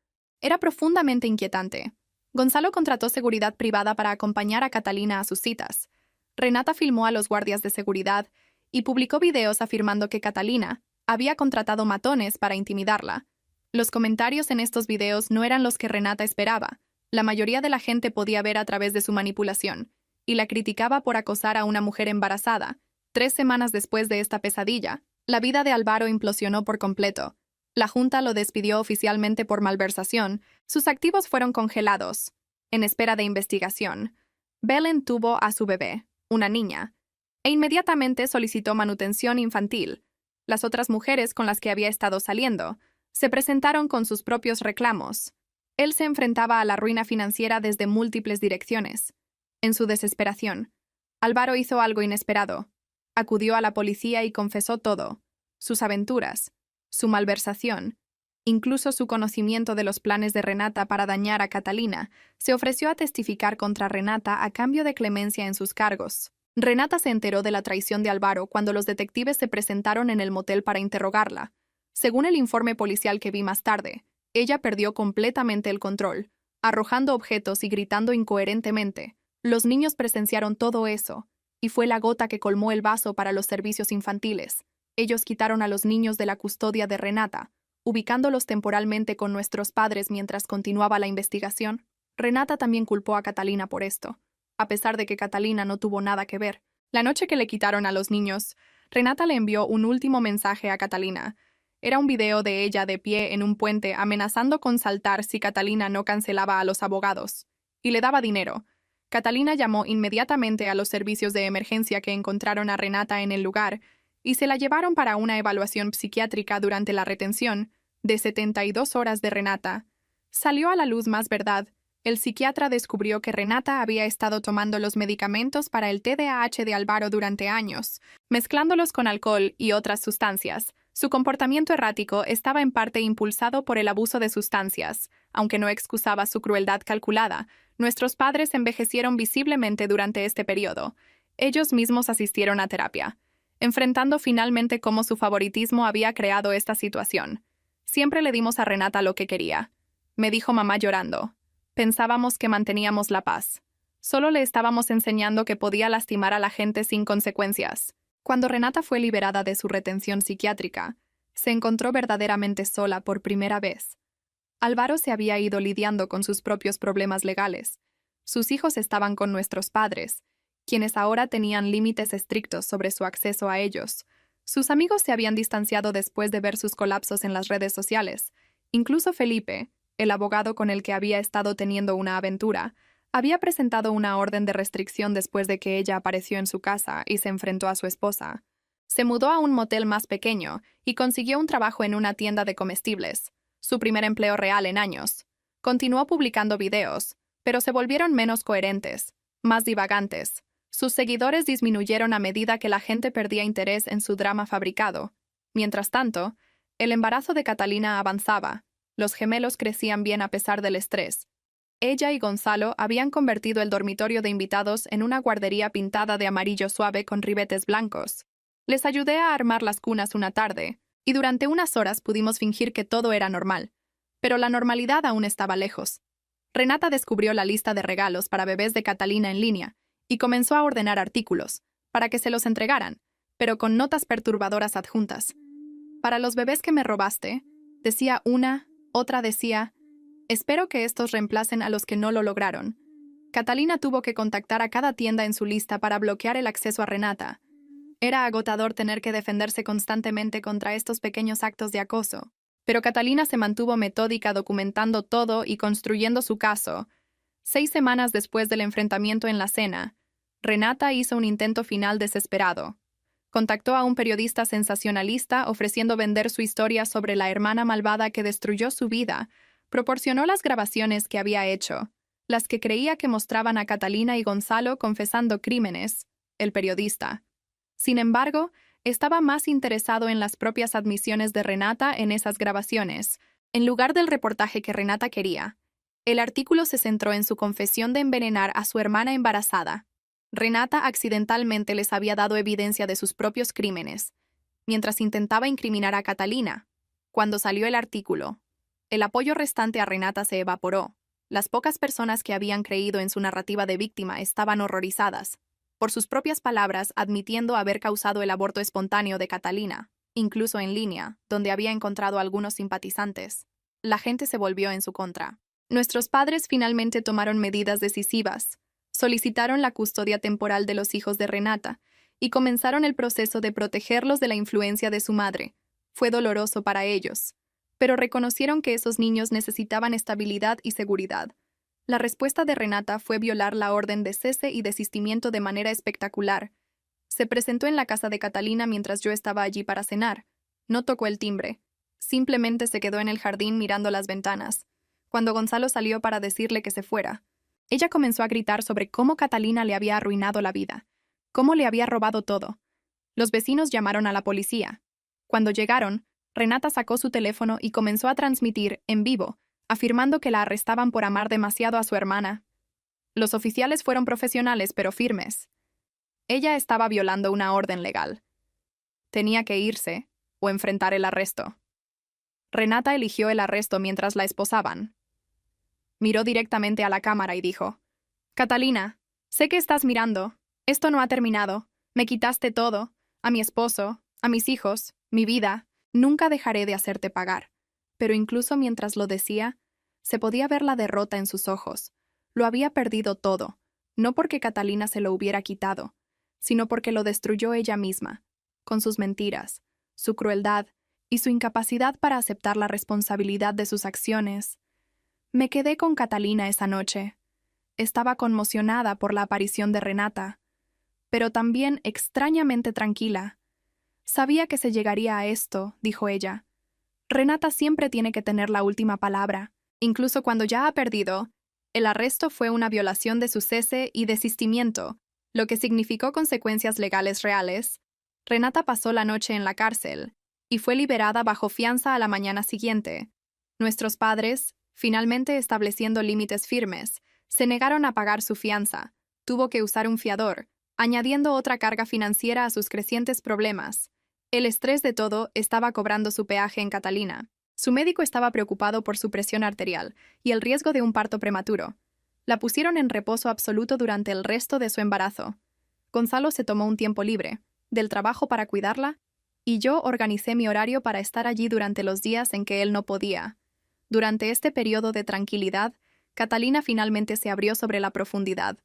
Era profundamente inquietante. Gonzalo contrató seguridad privada para acompañar a Catalina a sus citas. Renata filmó a los guardias de seguridad y publicó videos afirmando que Catalina había contratado matones para intimidarla. Los comentarios en estos videos no eran los que Renata esperaba. La mayoría de la gente podía ver a través de su manipulación, y la criticaba por acosar a una mujer embarazada. 3 semanas después de esta pesadilla, la vida de Álvaro implosionó por completo. La Junta lo despidió oficialmente por malversación. Sus activos fueron congelados. En espera de investigación, Belén tuvo a su bebé, una niña, e inmediatamente solicitó manutención infantil. Las otras mujeres con las que había estado saliendo se presentaron con sus propios reclamos. Él se enfrentaba a la ruina financiera desde múltiples direcciones. En su desesperación, Álvaro hizo algo inesperado. Acudió a la policía y confesó todo: sus aventuras, su malversación, incluso su conocimiento de los planes de Renata para dañar a Catalina. Se ofreció a testificar contra Renata a cambio de clemencia en sus cargos. Renata se enteró de la traición de Álvaro cuando los detectives se presentaron en el motel para interrogarla. Según el informe policial que vi más tarde, ella perdió completamente el control, arrojando objetos y gritando incoherentemente. Los niños presenciaron todo eso, y fue la gota que colmó el vaso para los servicios infantiles. Ellos quitaron a los niños de la custodia de Renata, ubicándolos temporalmente con nuestros padres mientras continuaba la investigación. Renata también culpó a Catalina por esto, a pesar de que Catalina no tuvo nada que ver. La noche que le quitaron a los niños, Renata le envió un último mensaje a Catalina. Era un video de ella de pie en un puente amenazando con saltar si Catalina no cancelaba a los abogados, y le daba dinero. Catalina llamó inmediatamente a los servicios de emergencia que encontraron a Renata en el lugar y se la llevaron para una evaluación psiquiátrica durante la retención de 72 horas de Renata. Salió a la luz más verdad. El psiquiatra descubrió que Renata había estado tomando los medicamentos para el TDAH de Álvaro durante años, mezclándolos con alcohol y otras sustancias. Su comportamiento errático estaba en parte impulsado por el abuso de sustancias, aunque no excusaba su crueldad calculada. Nuestros padres envejecieron visiblemente durante este periodo. Ellos mismos asistieron a terapia, enfrentando finalmente cómo su favoritismo había creado esta situación. Siempre le dimos a Renata lo que quería, me dijo mamá llorando. Pensábamos que manteníamos la paz. Solo le estábamos enseñando que podía lastimar a la gente sin consecuencias. Cuando Renata fue liberada de su retención psiquiátrica, se encontró verdaderamente sola por primera vez. Álvaro se había ido lidiando con sus propios problemas legales. Sus hijos estaban con nuestros padres, quienes ahora tenían límites estrictos sobre su acceso a ellos. Sus amigos se habían distanciado después de ver sus colapsos en las redes sociales. Incluso Felipe, el abogado con el que había estado teniendo una aventura, había presentado una orden de restricción después de que ella apareció en su casa y se enfrentó a su esposa. Se mudó a un motel más pequeño y consiguió un trabajo en una tienda de comestibles, su primer empleo real en años. Continuó publicando videos, pero se volvieron menos coherentes, más divagantes. Sus seguidores disminuyeron a medida que la gente perdía interés en su drama fabricado. Mientras tanto, el embarazo de Catalina avanzaba. Los gemelos crecían bien a pesar del estrés. Ella y Gonzalo habían convertido el dormitorio de invitados en una guardería pintada de amarillo suave con ribetes blancos. Les ayudé a armar las cunas una tarde, y durante unas horas pudimos fingir que todo era normal. Pero la normalidad aún estaba lejos. Renata descubrió la lista de regalos para bebés de Catalina en línea y comenzó a ordenar artículos, para que se los entregaran, pero con notas perturbadoras adjuntas. Para los bebés que me robaste, decía una, otra decía, espero que estos reemplacen a los que no lo lograron. Catalina tuvo que contactar a cada tienda en su lista para bloquear el acceso a Renata. Era agotador tener que defenderse constantemente contra estos pequeños actos de acoso, pero Catalina se mantuvo metódica documentando todo y construyendo su caso. 6 semanas después del enfrentamiento en la cena, Renata hizo un intento final desesperado. Contactó a un periodista sensacionalista ofreciendo vender su historia sobre la hermana malvada que destruyó su vida. Proporcionó las grabaciones que había hecho, las que creía que mostraban a Catalina y Gonzalo confesando crímenes, el periodista. Sin embargo, estaba más interesado en las propias admisiones de Renata en esas grabaciones, en lugar del reportaje que Renata quería. El artículo se centró en su confesión de envenenar a su hermana embarazada. Renata accidentalmente les había dado evidencia de sus propios crímenes, mientras intentaba incriminar a Catalina. Cuando salió el artículo, el apoyo restante a Renata se evaporó. Las pocas personas que habían creído en su narrativa de víctima estaban horrorizadas, por sus propias palabras admitiendo haber causado el aborto espontáneo de Catalina, incluso en línea, donde había encontrado algunos simpatizantes. La gente se volvió en su contra. Nuestros padres finalmente tomaron medidas decisivas. Solicitaron la custodia temporal de los hijos de Renata y comenzaron el proceso de protegerlos de la influencia de su madre. Fue doloroso para ellos, pero reconocieron que esos niños necesitaban estabilidad y seguridad. La respuesta de Renata fue violar la orden de cese y desistimiento de manera espectacular. Se presentó en la casa de Catalina mientras yo estaba allí para cenar. No tocó el timbre. Simplemente se quedó en el jardín mirando las ventanas. Cuando Gonzalo salió para decirle que se fuera, ella comenzó a gritar sobre cómo Catalina le había arruinado la vida, cómo le había robado todo. Los vecinos llamaron a la policía. Cuando llegaron, Renata sacó su teléfono y comenzó a transmitir, en vivo, afirmando que la arrestaban por amar demasiado a su hermana. Los oficiales fueron profesionales pero firmes. Ella estaba violando una orden legal. Tenía que irse o enfrentar el arresto. Renata eligió el arresto mientras la esposaban. Miró directamente a la cámara y dijo, «Catalina, sé que estás mirando. Esto no ha terminado. Me quitaste todo. A mi esposo, a mis hijos, mi vida. Nunca dejaré de hacerte pagar». Pero incluso mientras lo decía, se podía ver la derrota en sus ojos. Lo había perdido todo, no porque Catalina se lo hubiera quitado, sino porque lo destruyó ella misma, con sus mentiras, su crueldad y su incapacidad para aceptar la responsabilidad de sus acciones. Me quedé con Catalina esa noche. Estaba conmocionada por la aparición de Renata, pero también extrañamente tranquila. Sabía que se llegaría a esto, dijo ella. Renata siempre tiene que tener la última palabra, incluso cuando ya ha perdido. El arresto fue una violación de su cese y desistimiento, lo que significó consecuencias legales reales. Renata pasó la noche en la cárcel y fue liberada bajo fianza a la mañana siguiente. Nuestros padres, finalmente estableciendo límites firmes, se negaron a pagar su fianza. Tuvo que usar un fiador, añadiendo otra carga financiera a sus crecientes problemas. El estrés de todo estaba cobrando su peaje en Catalina. Su médico estaba preocupado por su presión arterial y el riesgo de un parto prematuro. La pusieron en reposo absoluto durante el resto de su embarazo. Gonzalo se tomó un tiempo libre del trabajo para cuidarla, y yo organicé mi horario para estar allí durante los días en que él no podía. Durante este periodo de tranquilidad, Catalina finalmente se abrió sobre la profundidad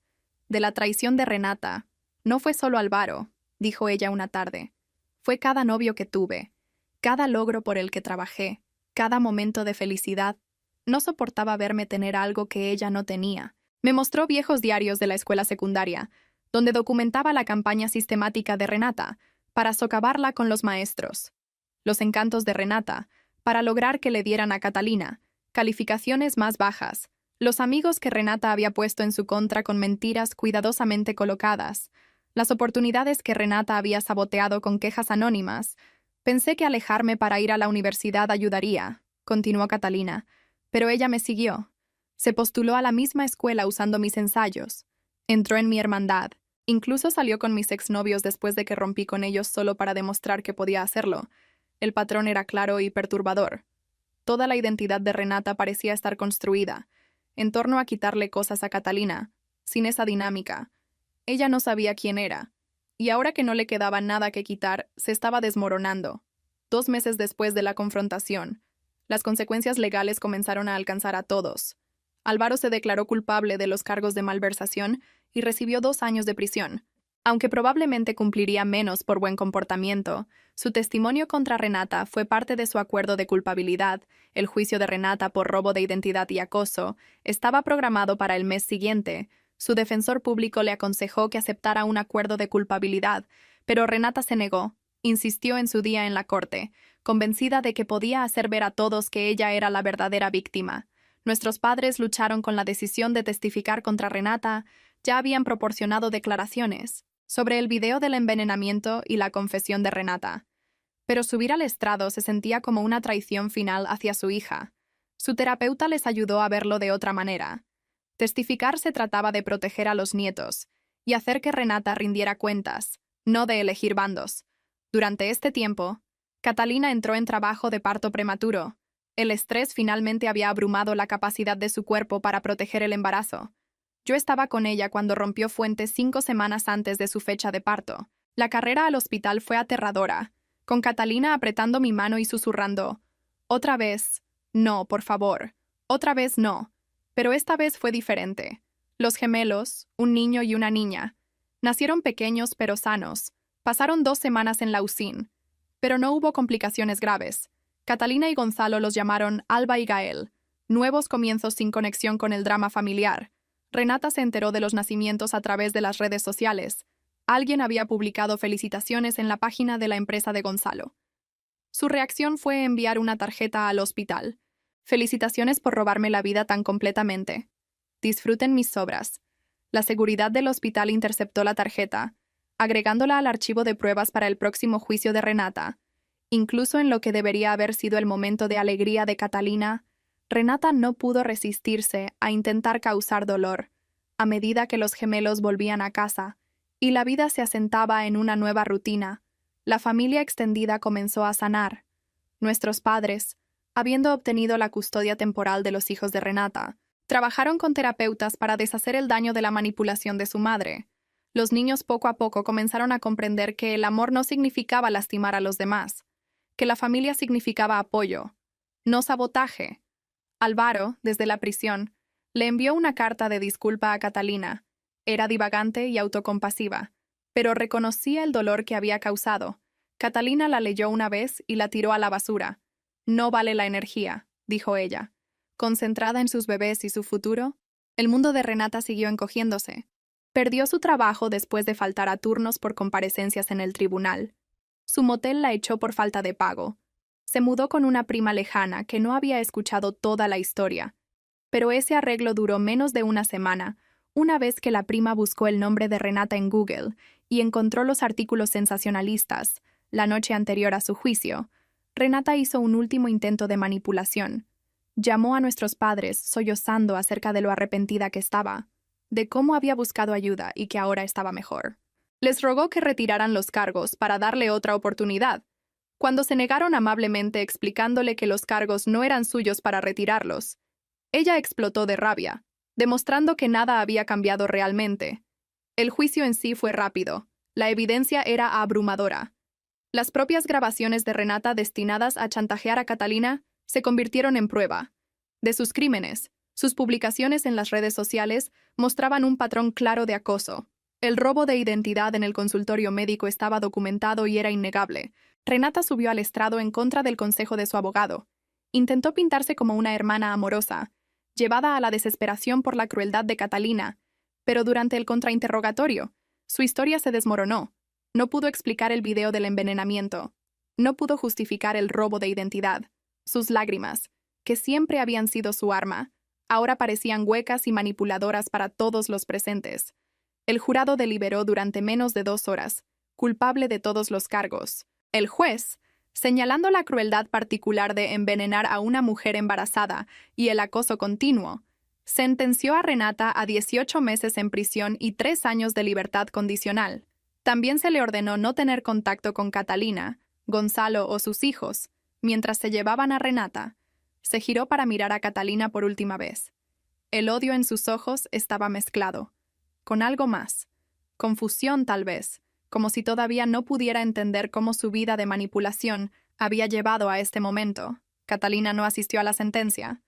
de la traición de Renata. «No fue solo Álvaro», dijo ella una tarde. «Fue cada novio que tuve, cada logro por el que trabajé, cada momento de felicidad. No soportaba verme tener algo que ella no tenía». Me mostró viejos diarios de la escuela secundaria, donde documentaba la campaña sistemática de Renata para socavarla con los maestros. Los encantos de Renata para lograr que le dieran a Catalina calificaciones más bajas. Los amigos que Renata había puesto en su contra con mentiras cuidadosamente colocadas. Las oportunidades que Renata había saboteado con quejas anónimas. «Pensé que alejarme para ir a la universidad ayudaría», continuó Catalina, pero ella me siguió. Se postuló a la misma escuela usando mis ensayos. Entró en mi hermandad. Incluso salió con mis exnovios después de que rompí con ellos solo para demostrar que podía hacerlo. El patrón era claro y perturbador. Toda la identidad de Renata parecía estar construida en torno a quitarle cosas a Catalina, sin esa dinámica. Ella no sabía quién era. y ahora que no le quedaba nada que quitar, se estaba desmoronando. 2 meses después de la confrontación, las consecuencias legales comenzaron a alcanzar a todos. Álvaro se declaró culpable de los cargos de malversación y recibió 2 años de prisión. Aunque probablemente cumpliría menos por buen comportamiento, su testimonio contra Renata fue parte de su acuerdo de culpabilidad. El juicio de Renata por robo de identidad y acoso estaba programado para el mes siguiente. Su defensor público le aconsejó que aceptara un acuerdo de culpabilidad, pero Renata se negó. Insistió en su día en la corte, convencida de que podía hacer ver a todos que ella era la verdadera víctima. Nuestros padres lucharon con la decisión de testificar contra Renata. Ya habían proporcionado declaraciones sobre el video del envenenamiento y la confesión de Renata. Pero subir al estrado se sentía como una traición final hacia su hija. Su terapeuta les ayudó a verlo de otra manera. Testificar se trataba de proteger a los nietos y hacer que Renata rindiera cuentas, no de elegir bandos. Durante este tiempo, Catalina entró en trabajo de parto prematuro. El estrés finalmente había abrumado la capacidad de su cuerpo para proteger el embarazo. Yo estaba con ella cuando rompió fuentes 5 semanas antes de su fecha de parto. La carrera al hospital fue aterradora, con Catalina apretando mi mano y susurrando: «Otra vez, no, por favor, otra vez no». Pero esta vez fue diferente. Los gemelos, un niño y una niña, nacieron pequeños pero sanos. Pasaron 2 semanas en la UCIN, pero no hubo complicaciones graves. Catalina y Gonzalo los llamaron Alba y Gael, nuevos comienzos sin conexión con el drama familiar. Renata se enteró de los nacimientos a través de las redes sociales. Alguien había publicado felicitaciones en la página de la empresa de Gonzalo. Su reacción fue enviar una tarjeta al hospital. «Felicitaciones por robarme la vida tan completamente. Disfruten mis sobras». La seguridad del hospital interceptó la tarjeta, agregándola al archivo de pruebas para el próximo juicio de Renata. Incluso en lo que debería haber sido el momento de alegría de Catalina, Renata no pudo resistirse a intentar causar dolor. A medida que los gemelos volvían a casa y la vida se asentaba en una nueva rutina, la familia extendida comenzó a sanar. Nuestros padres, habiendo obtenido la custodia temporal de los hijos de Renata, trabajaron con terapeutas para deshacer el daño de la manipulación de su madre. Los niños poco a poco comenzaron a comprender que el amor no significaba lastimar a los demás, que la familia significaba apoyo, no sabotaje. Álvaro, desde la prisión, le envió una carta de disculpa a Catalina. Era divagante y autocompasiva, pero reconocía el dolor que había causado. Catalina la leyó una vez y la tiró a la basura. «No vale la energía», dijo ella. Concentrada en sus bebés y su futuro, el mundo de Renata siguió encogiéndose. Perdió su trabajo después de faltar a turnos por comparecencias en el tribunal. Su motel la echó por falta de pago. Se mudó con una prima lejana que no había escuchado toda la historia. Pero ese arreglo duró menos de una semana, una vez que la prima buscó el nombre de Renata en Google y encontró los artículos sensacionalistas. La noche anterior a su juicio, Renata hizo un último intento de manipulación. Llamó a nuestros padres, sollozando acerca de lo arrepentida que estaba, de cómo había buscado ayuda y que ahora estaba mejor. Les rogó que retiraran los cargos para darle otra oportunidad. Cuando se negaron amablemente explicándole que los cargos no eran suyos para retirarlos, ella explotó de rabia, demostrando que nada había cambiado realmente. El juicio en sí fue rápido. La evidencia era abrumadora. Las propias grabaciones de Renata destinadas a chantajear a Catalina se convirtieron en prueba de sus crímenes. Sus publicaciones en las redes sociales mostraban un patrón claro de acoso. El robo de identidad en el consultorio médico estaba documentado y era innegable. Renata subió al estrado en contra del consejo de su abogado. Intentó pintarse como una hermana amorosa, llevada a la desesperación por la crueldad de Catalina, pero durante el contrainterrogatorio, su historia se desmoronó. No pudo explicar el video del envenenamiento. No pudo justificar el robo de identidad. Sus lágrimas, que siempre habían sido su arma, ahora parecían huecas y manipuladoras para todos los presentes. El jurado deliberó durante menos de 2 horas, culpable de todos los cargos. El juez, señalando la crueldad particular de envenenar a una mujer embarazada y el acoso continuo, sentenció a Renata a 18 meses en prisión y 3 años de libertad condicional. También se le ordenó no tener contacto con Catalina, Gonzalo o sus hijos, mientras se llevaban a Renata. Se giró para mirar a Catalina por última vez. El odio en sus ojos estaba mezclado con algo más. Confusión, tal vez, como si todavía no pudiera entender cómo su vida de manipulación había llevado a este momento. Catalina no asistió a la sentencia.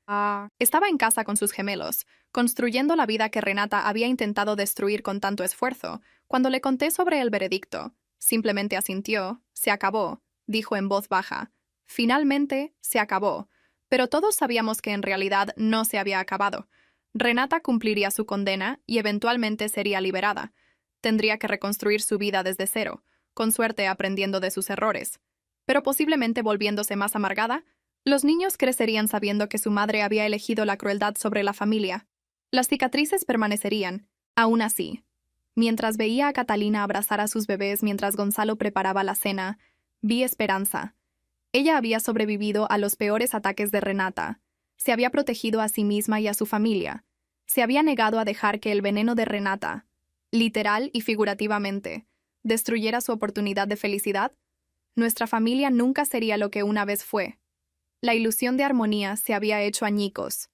Estaba en casa con sus gemelos, construyendo la vida que Renata había intentado destruir con tanto esfuerzo. Cuando le conté sobre el veredicto, simplemente asintió. Se acabó, dijo en voz baja. Finalmente, se acabó. Pero todos sabíamos que en realidad no se había acabado. Renata cumpliría su condena y eventualmente sería liberada. Tendría que reconstruir su vida desde cero, con suerte aprendiendo de sus errores. Pero posiblemente volviéndose más amargada. Los niños crecerían sabiendo que su madre había elegido la crueldad sobre la familia. Las cicatrices permanecerían, aún así. Mientras veía a Catalina abrazar a sus bebés mientras Gonzalo preparaba la cena, vi esperanza. Ella había sobrevivido a los peores ataques de Renata. Se había protegido a sí misma y a su familia. Se había negado a dejar que el veneno de Renata, literal y figurativamente, destruyera su oportunidad de felicidad. Nuestra familia nunca sería lo que una vez fue. La ilusión de armonía se había hecho añicos,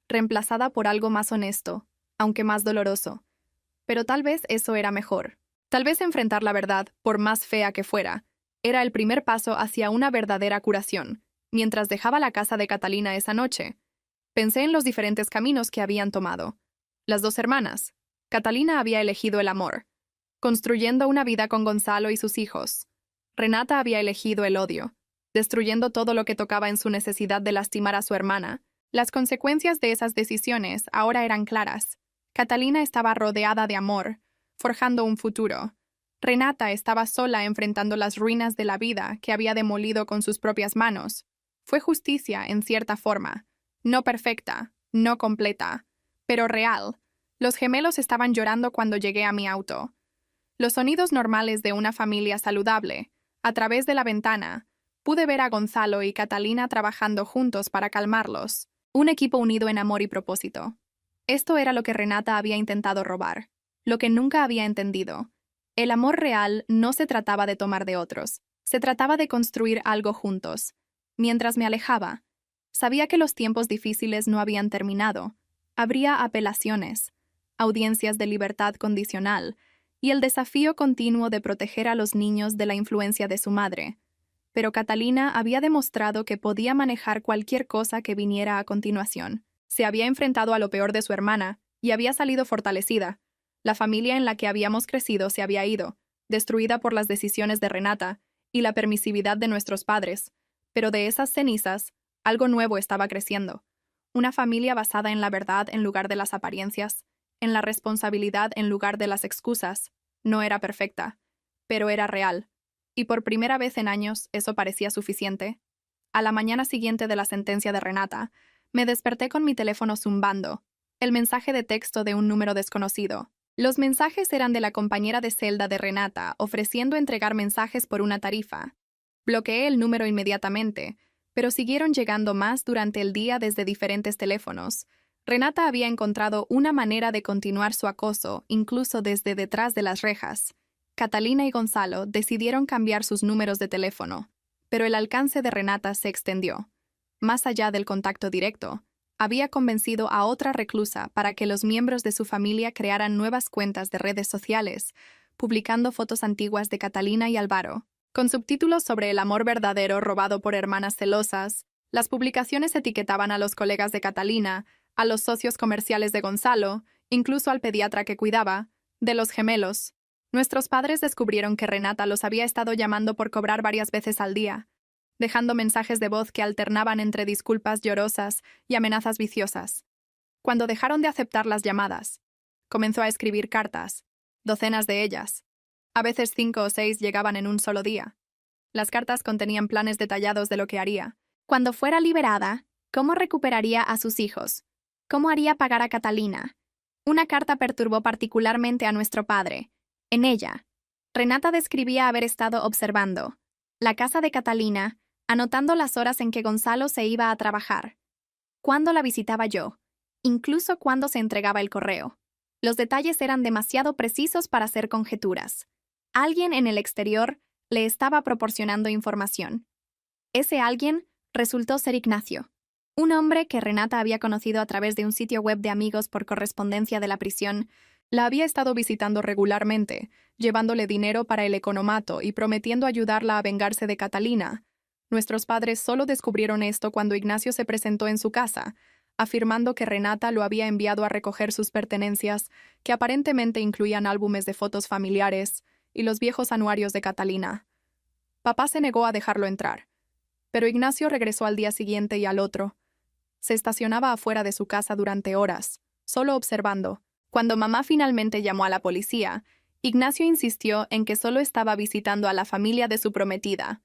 reemplazada por algo más honesto, aunque más doloroso. Pero tal vez eso era mejor. Tal vez enfrentar la verdad, por más fea que fuera, era el primer paso hacia una verdadera curación. Mientras dejaba la casa de Catalina esa noche, pensé en los diferentes caminos que habían tomado. Las dos hermanas. Catalina había elegido el amor, construyendo una vida con Gonzalo y sus hijos. Renata había elegido el odio, destruyendo todo lo que tocaba en su necesidad de lastimar a su hermana. Las consecuencias de esas decisiones ahora eran claras. Catalina estaba rodeada de amor, forjando un futuro. Renata estaba sola enfrentando las ruinas de la vida que había demolido con sus propias manos. Fue justicia en cierta forma, no perfecta, no completa, pero real. Los gemelos estaban llorando cuando llegué a mi auto. Los sonidos normales de una familia saludable. A través de la ventana, pude ver a Gonzalo y Catalina trabajando juntos para calmarlos. Un equipo unido en amor y propósito. Esto era lo que Renata había intentado robar, lo que nunca había entendido. El amor real no se trataba de tomar de otros, se trataba de construir algo juntos. Mientras me alejaba, sabía que los tiempos difíciles no habían terminado. Habría apelaciones, audiencias de libertad condicional y el desafío continuo de proteger a los niños de la influencia de su madre. Pero Catalina había demostrado que podía manejar cualquier cosa que viniera a continuación. Se había enfrentado a lo peor de su hermana y había salido fortalecida. La familia en la que habíamos crecido se había ido, destruida por las decisiones de Renata y la permisividad de nuestros padres. Pero de esas cenizas, algo nuevo estaba creciendo. Una familia basada en la verdad en lugar de las apariencias, en la responsabilidad en lugar de las excusas. No era perfecta, pero era real. Y por primera vez en años eso parecía suficiente. A la mañana siguiente de la sentencia de Renata, me desperté con mi teléfono zumbando, el mensaje de texto de un número desconocido. Los mensajes eran de la compañera de celda de Renata, ofreciendo entregar mensajes por una tarifa. Bloqueé el número inmediatamente, pero siguieron llegando más durante el día desde diferentes teléfonos. Renata había encontrado una manera de continuar su acoso, incluso desde detrás de las rejas. Catalina y Gonzalo decidieron cambiar sus números de teléfono, pero el alcance de Renata se extendió. Más allá del contacto directo, había convencido a otra reclusa para que los miembros de su familia crearan nuevas cuentas de redes sociales, publicando fotos antiguas de Catalina y Álvaro, con subtítulos sobre el amor verdadero robado por hermanas celosas. Las publicaciones etiquetaban a los colegas de Catalina, a los socios comerciales de Gonzalo, incluso al pediatra que cuidaba, de los gemelos. Nuestros padres descubrieron que Renata los había estado llamando por cobrar varias veces al día, dejando mensajes de voz que alternaban entre disculpas llorosas y amenazas viciosas. Cuando dejaron de aceptar las llamadas, comenzó a escribir cartas, docenas de ellas. A veces 5 o 6 llegaban en un solo día. Las cartas contenían planes detallados de lo que haría. Cuando fuera liberada, ¿cómo recuperaría a sus hijos? ¿Cómo haría pagar a Catalina? Una carta perturbó particularmente a nuestro padre. En ella, Renata describía haber estado observando la casa de Catalina, anotando las horas en que Gonzalo se iba a trabajar, cuándo la visitaba yo, incluso cuándo se entregaba el correo. Los detalles eran demasiado precisos para hacer conjeturas. Alguien en el exterior le estaba proporcionando información. Ese alguien resultó ser Ignacio, un hombre que Renata había conocido a través de un sitio web de amigos por correspondencia de la prisión. La había estado visitando regularmente, llevándole dinero para el economato y prometiendo ayudarla a vengarse de Catalina. Nuestros padres solo descubrieron esto cuando Ignacio se presentó en su casa, afirmando que Renata lo había enviado a recoger sus pertenencias, que aparentemente incluían álbumes de fotos familiares y los viejos anuarios de Catalina. Papá se negó a dejarlo entrar, pero Ignacio regresó al día siguiente y al otro. Se estacionaba afuera de su casa durante horas, solo observando. Cuando mamá finalmente llamó a la policía, Ignacio insistió en que solo estaba visitando a la familia de su prometida.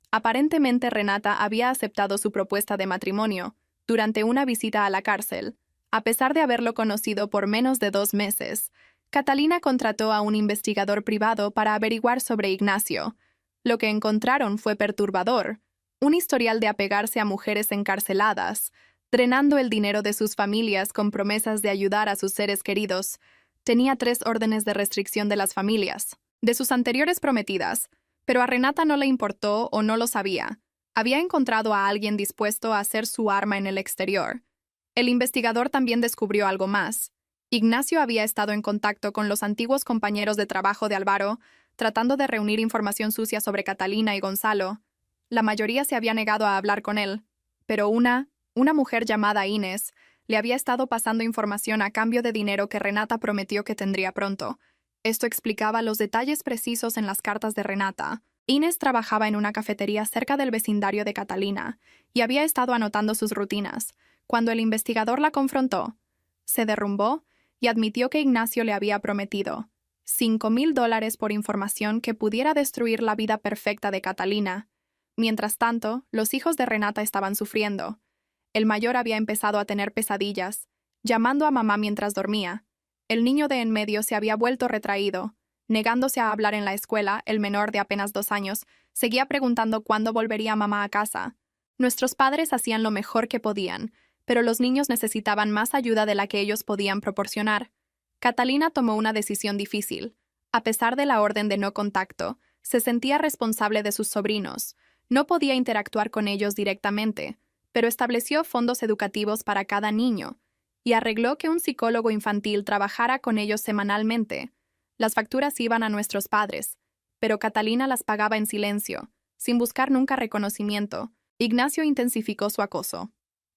Aparentemente Renata había aceptado su propuesta de matrimonio durante una visita a la cárcel. A pesar de haberlo conocido por menos de 2 meses, Catalina contrató a un investigador privado para averiguar sobre Ignacio. Lo que encontraron fue perturbador: un historial de apegarse a mujeres encarceladas, drenando el dinero de sus familias con promesas de ayudar a sus seres queridos. Tenía 3 órdenes de restricción de las familias, de sus anteriores prometidas, pero a Renata no le importó o no lo sabía. Había encontrado a alguien dispuesto a hacer su arma en el exterior. El investigador también descubrió algo más. Ignacio había estado en contacto con los antiguos compañeros de trabajo de Álvaro, tratando de reunir información sucia sobre Catalina y Gonzalo. La mayoría se había negado a hablar con él, pero una mujer llamada Inés le había estado pasando información a cambio de dinero que Renata prometió que tendría pronto. Esto explicaba los detalles precisos en las cartas de Renata. Inés trabajaba en una cafetería cerca del vecindario de Catalina y había estado anotando sus rutinas. Cuando el investigador la confrontó, se derrumbó y admitió que Ignacio le había prometido $5,000 por información que pudiera destruir la vida perfecta de Catalina. Mientras tanto, los hijos de Renata estaban sufriendo. El mayor había empezado a tener pesadillas, llamando a mamá mientras dormía. El niño de en medio se había vuelto retraído. Negándose a hablar en la escuela, el menor de apenas 2 años seguía preguntando cuándo volvería mamá a casa. Nuestros padres hacían lo mejor que podían, pero los niños necesitaban más ayuda de la que ellos podían proporcionar. Catalina tomó una decisión difícil. A pesar de la orden de no contacto, se sentía responsable de sus sobrinos. No podía interactuar con ellos directamente, pero estableció fondos educativos para cada niño y arregló que un psicólogo infantil trabajara con ellos semanalmente. Las facturas iban a nuestros padres, pero Catalina las pagaba en silencio, sin buscar nunca reconocimiento. Ignacio intensificó su acoso.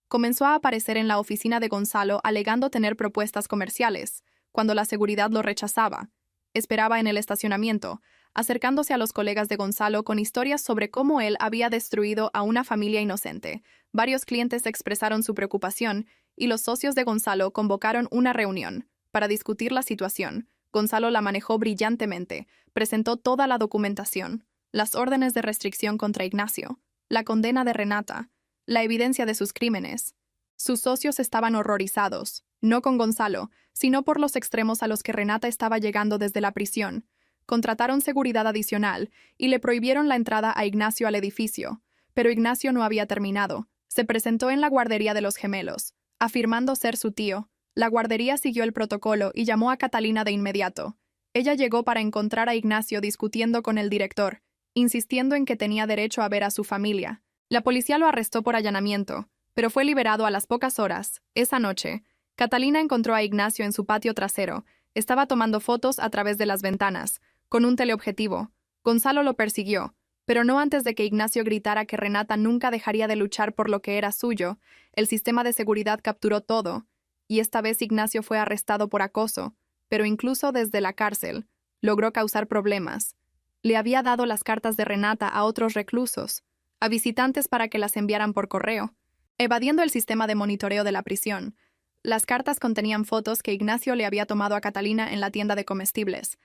Comenzó a aparecer en la oficina de Gonzalo alegando tener propuestas comerciales, cuando la seguridad lo rechazaba. Esperaba en el estacionamiento, acercándose a los colegas de Gonzalo con historias sobre cómo él había destruido a una familia inocente. Varios clientes expresaron su preocupación y los socios de Gonzalo convocaron una reunión para discutir la situación. Gonzalo la manejó brillantemente, presentó toda la documentación, las órdenes de restricción contra Ignacio, la condena de Renata, la evidencia de sus crímenes. Sus socios estaban horrorizados, no con Gonzalo, sino por los extremos a los que Renata estaba llegando desde la prisión. Contrataron seguridad adicional y le prohibieron la entrada a Ignacio al edificio, pero Ignacio no había terminado. Se presentó en la guardería de los gemelos, afirmando ser su tío. La guardería siguió el protocolo y llamó a Catalina de inmediato. Ella llegó para encontrar a Ignacio discutiendo con el director, insistiendo en que tenía derecho a ver a su familia. La policía lo arrestó por allanamiento, pero fue liberado a las pocas horas. Esa noche, Catalina encontró a Ignacio en su patio trasero. Estaba tomando fotos a través de las ventanas, con un teleobjetivo. Gonzalo lo persiguió, pero no antes de que Ignacio gritara que Renata nunca dejaría de luchar por lo que era suyo. El sistema de seguridad capturó todo, y esta vez Ignacio fue arrestado por acoso, pero incluso desde la cárcel, logró causar problemas. Le había dado las cartas de Renata a otros reclusos, a visitantes para que las enviaran por correo, evadiendo el sistema de monitoreo de la prisión. Las cartas contenían fotos que Ignacio le había tomado a Catalina en la tienda de comestibles,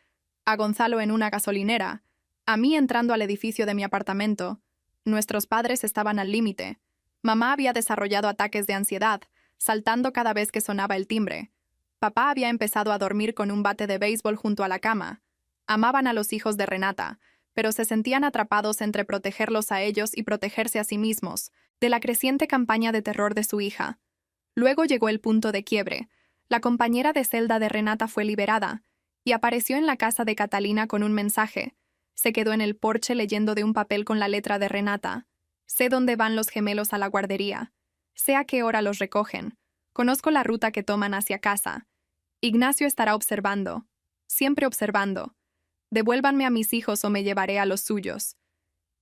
a Gonzalo en una gasolinera, a mí entrando al edificio de mi apartamento. Nuestros padres estaban al límite. Mamá había desarrollado ataques de ansiedad, saltando cada vez que sonaba el timbre. Papá había empezado a dormir con un bate de béisbol junto a la cama. Amaban a los hijos de Renata, pero se sentían atrapados entre protegerlos a ellos y protegerse a sí mismos, de la creciente campaña de terror de su hija. Luego llegó el punto de quiebre. La compañera de celda de Renata fue liberada, y apareció en la casa de Catalina con un mensaje. Se quedó en el porche leyendo de un papel con la letra de Renata. Sé dónde van los gemelos a la guardería. Sé a qué hora los recogen. Conozco la ruta que toman hacia casa. Ignacio estará observando, siempre observando. Devuélvanme a mis hijos o me llevaré a los suyos.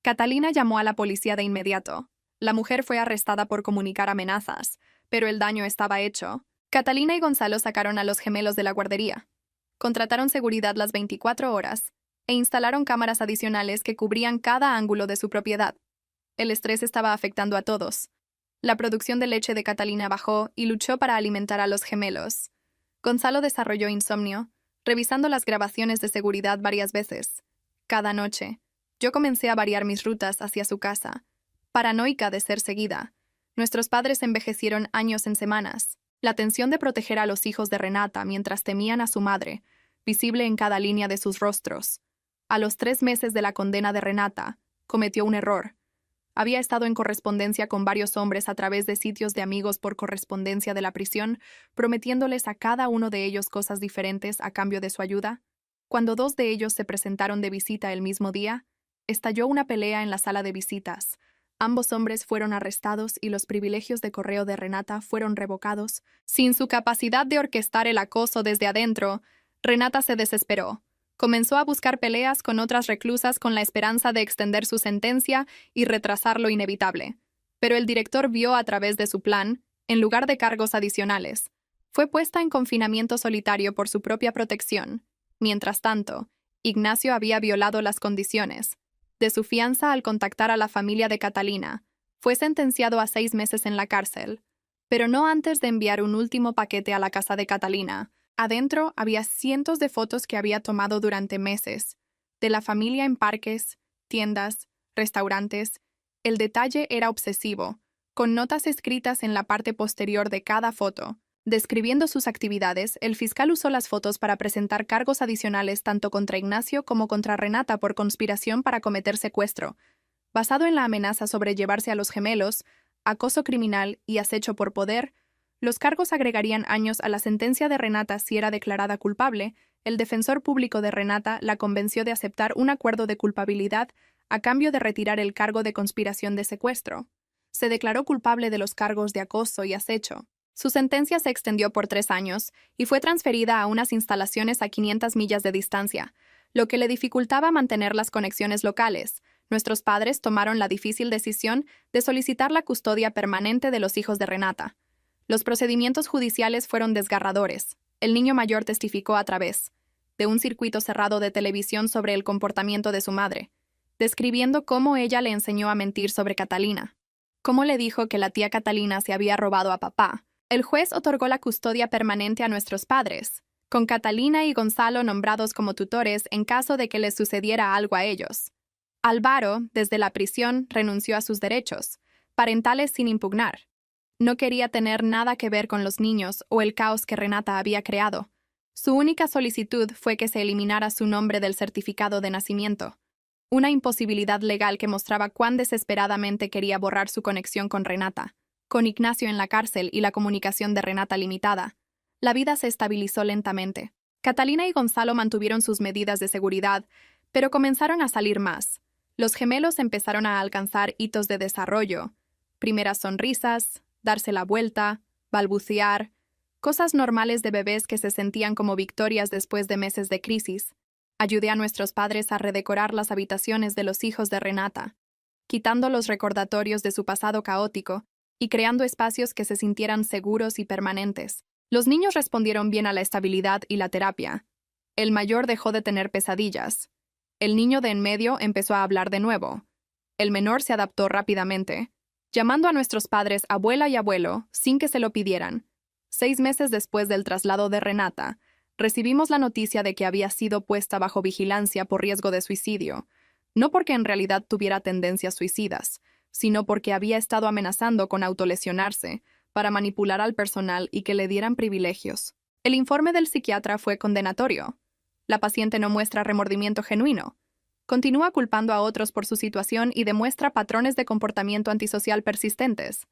Catalina llamó a la policía de inmediato. La mujer fue arrestada por comunicar amenazas, pero el daño estaba hecho. Catalina y Gonzalo sacaron a los gemelos de la guardería. Contrataron seguridad las 24 horas e instalaron cámaras adicionales que cubrían cada ángulo de su propiedad. El estrés estaba afectando a todos. La producción de leche de Catalina bajó y luchó para alimentar a los gemelos. Gonzalo desarrolló insomnio, revisando las grabaciones de seguridad varias veces. Cada noche, yo comencé a variar mis rutas hacia su casa, paranoica de ser seguida. Nuestros padres envejecieron años en semanas. La tensión de proteger a los hijos de Renata mientras temían a su madre, visible en cada línea de sus rostros. A los 3 meses de la condena de Renata, cometió un error. Había estado en correspondencia con varios hombres a través de sitios de amigos por correspondencia de la prisión, prometiéndoles a cada uno de ellos cosas diferentes a cambio de su ayuda. Cuando 2 de ellos se presentaron de visita el mismo día, estalló una pelea en la sala de visitas. Ambos hombres fueron arrestados y los privilegios de correo de Renata fueron revocados. Sin su capacidad de orquestar el acoso desde adentro, Renata se desesperó. Comenzó a buscar peleas con otras reclusas con la esperanza de extender su sentencia y retrasar lo inevitable. Pero el director vio a través de su plan, en lugar de cargos adicionales. Fue puesta en confinamiento solitario por su propia protección. Mientras tanto, Ignacio había violado las condiciones de su fianza al contactar a la familia de Catalina. Fue sentenciado a 6 meses en la cárcel, pero no antes de enviar un último paquete a la casa de Catalina. Adentro había cientos de fotos que había tomado durante meses, de la familia en parques, tiendas, restaurantes. El detalle era obsesivo, con notas escritas en la parte posterior de cada foto. Describiendo sus actividades, el fiscal usó las fotos para presentar cargos adicionales tanto contra Ignacio como contra Renata por conspiración para cometer secuestro, basado en la amenaza sobre llevarse a los gemelos, acoso criminal y acecho por poder. Los cargos agregarían años a la sentencia de Renata si era declarada culpable. El defensor público de Renata la convenció de aceptar un acuerdo de culpabilidad a cambio de retirar el cargo de conspiración de secuestro. Se declaró culpable de los cargos de acoso y acecho. Su sentencia se extendió por 3 años y fue transferida a unas instalaciones a 500 millas de distancia, lo que le dificultaba mantener las conexiones locales. Nuestros padres tomaron la difícil decisión de solicitar la custodia permanente de los hijos de Renata. Los procedimientos judiciales fueron desgarradores. El niño mayor testificó a través de un circuito cerrado de televisión sobre el comportamiento de su madre, describiendo cómo ella le enseñó a mentir sobre Catalina, cómo le dijo que la tía Catalina se había robado a papá. El juez otorgó la custodia permanente a nuestros padres, con Catalina y Gonzalo nombrados como tutores en caso de que les sucediera algo a ellos. Álvaro, desde la prisión, renunció a sus derechos parentales sin impugnar. No quería tener nada que ver con los niños o el caos que Renata había creado. Su única solicitud fue que se eliminara su nombre del certificado de nacimiento, una imposibilidad legal que mostraba cuán desesperadamente quería borrar su conexión con Renata. Con Ignacio en la cárcel y la comunicación de Renata limitada, la vida se estabilizó lentamente. Catalina y Gonzalo mantuvieron sus medidas de seguridad, pero comenzaron a salir más. Los gemelos empezaron a alcanzar hitos de desarrollo. Primeras sonrisas, darse la vuelta, balbucear, cosas normales de bebés que se sentían como victorias después de meses de crisis. Ayudé a nuestros padres a redecorar las habitaciones de los hijos de Renata, quitando los recordatorios de su pasado caótico y creando espacios que se sintieran seguros y permanentes. Los niños respondieron bien a la estabilidad y la terapia. El mayor dejó de tener pesadillas. El niño de en medio empezó a hablar de nuevo. El menor se adaptó rápidamente, llamando a nuestros padres abuela y abuelo sin que se lo pidieran. 6 meses después del traslado de Renata, recibimos la noticia de que había sido puesta bajo vigilancia por riesgo de suicidio, no porque en realidad tuviera tendencias suicidas, sino porque había estado amenazando con autolesionarse para manipular al personal y que le dieran privilegios. El informe del psiquiatra fue condenatorio. La paciente no muestra remordimiento genuino. Continúa culpando a otros por su situación y demuestra patrones de comportamiento antisocial persistentes.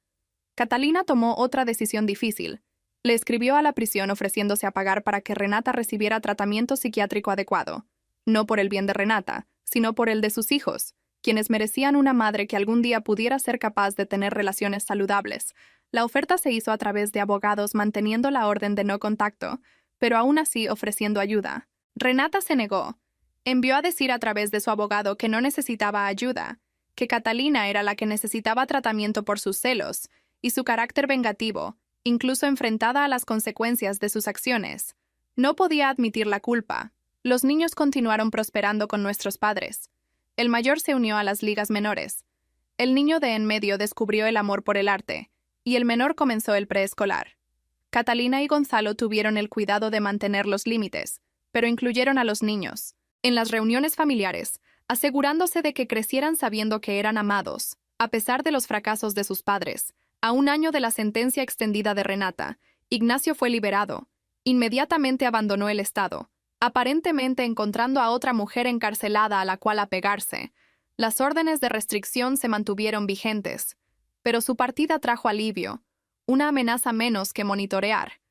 Catalina tomó otra decisión difícil. Le escribió a la prisión ofreciéndose a pagar para que Renata recibiera tratamiento psiquiátrico adecuado, no por el bien de Renata, sino por el de sus hijos, quienes merecían una madre que algún día pudiera ser capaz de tener relaciones saludables. La oferta se hizo a través de abogados manteniendo la orden de no contacto, pero aún así ofreciendo ayuda. Renata se negó. Envió a decir a través de su abogado que no necesitaba ayuda, que Catalina era la que necesitaba tratamiento por sus celos y su carácter vengativo, incluso enfrentada a las consecuencias de sus acciones. No podía admitir la culpa. Los niños continuaron prosperando con nuestros padres. El mayor se unió a las ligas menores. El niño de en medio descubrió el amor por el arte, y el menor comenzó el preescolar. Catalina y Gonzalo tuvieron el cuidado de mantener los límites, pero incluyeron a los niños en las reuniones familiares, asegurándose de que crecieran sabiendo que eran amados, a pesar de los fracasos de sus padres. A un año de la sentencia extendida de Renata, Ignacio fue liberado. Inmediatamente abandonó el estado, aparentemente encontrando a otra mujer encarcelada a la cual apegarse. Las órdenes de restricción se mantuvieron vigentes, pero su partida trajo alivio, una amenaza menos que monitorear.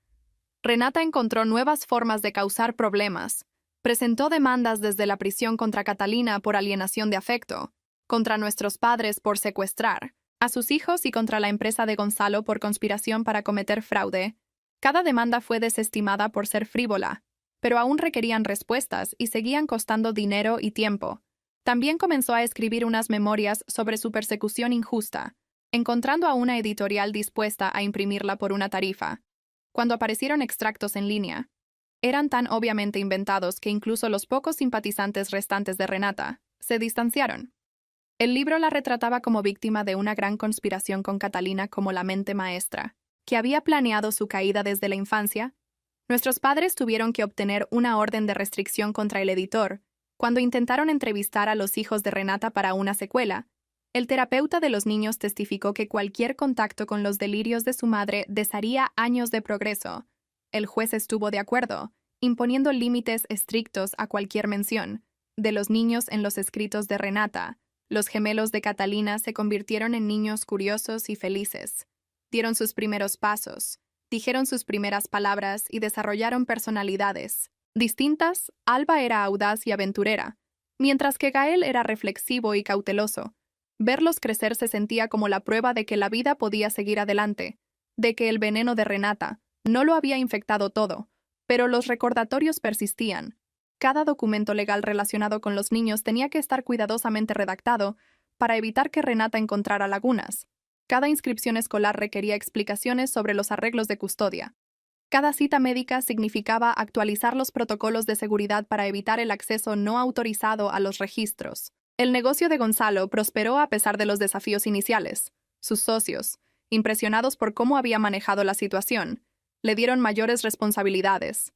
Renata encontró nuevas formas de causar problemas. Presentó demandas desde la prisión contra Catalina por alienación de afecto, contra nuestros padres por secuestrar a sus hijos y contra la empresa de Gonzalo por conspiración para cometer fraude. Cada demanda fue desestimada por ser frívola, pero aún requerían respuestas y seguían costando dinero y tiempo. También comenzó a escribir unas memorias sobre su persecución injusta, encontrando a una editorial dispuesta a imprimirla por una tarifa. Cuando aparecieron extractos en línea, eran tan obviamente inventados que incluso los pocos simpatizantes restantes de Renata se distanciaron. El libro la retrataba como víctima de una gran conspiración con Catalina como la mente maestra, que había planeado su caída desde la infancia. Nuestros padres tuvieron que obtener una orden de restricción contra el editor cuando intentaron entrevistar a los hijos de Renata para una secuela. El terapeuta de los niños testificó que cualquier contacto con los delirios de su madre desharía años de progreso. El juez estuvo de acuerdo, imponiendo límites estrictos a cualquier mención de los niños en los escritos de Renata. Los gemelos de Catalina se convirtieron en niños curiosos y felices. Dieron sus primeros pasos, dijeron sus primeras palabras y desarrollaron personalidades distintas. Alba era audaz y aventurera, mientras que Gael era reflexivo y cauteloso. Verlos crecer se sentía como la prueba de que la vida podía seguir adelante, de que el veneno de Renata no lo había infectado todo, pero los recordatorios persistían. Cada documento legal relacionado con los niños tenía que estar cuidadosamente redactado para evitar que Renata encontrara lagunas. Cada inscripción escolar requería explicaciones sobre los arreglos de custodia. Cada cita médica significaba actualizar los protocolos de seguridad para evitar el acceso no autorizado a los registros. El negocio de Gonzalo prosperó a pesar de los desafíos iniciales. Sus socios, impresionados por cómo había manejado la situación, le dieron mayores responsabilidades.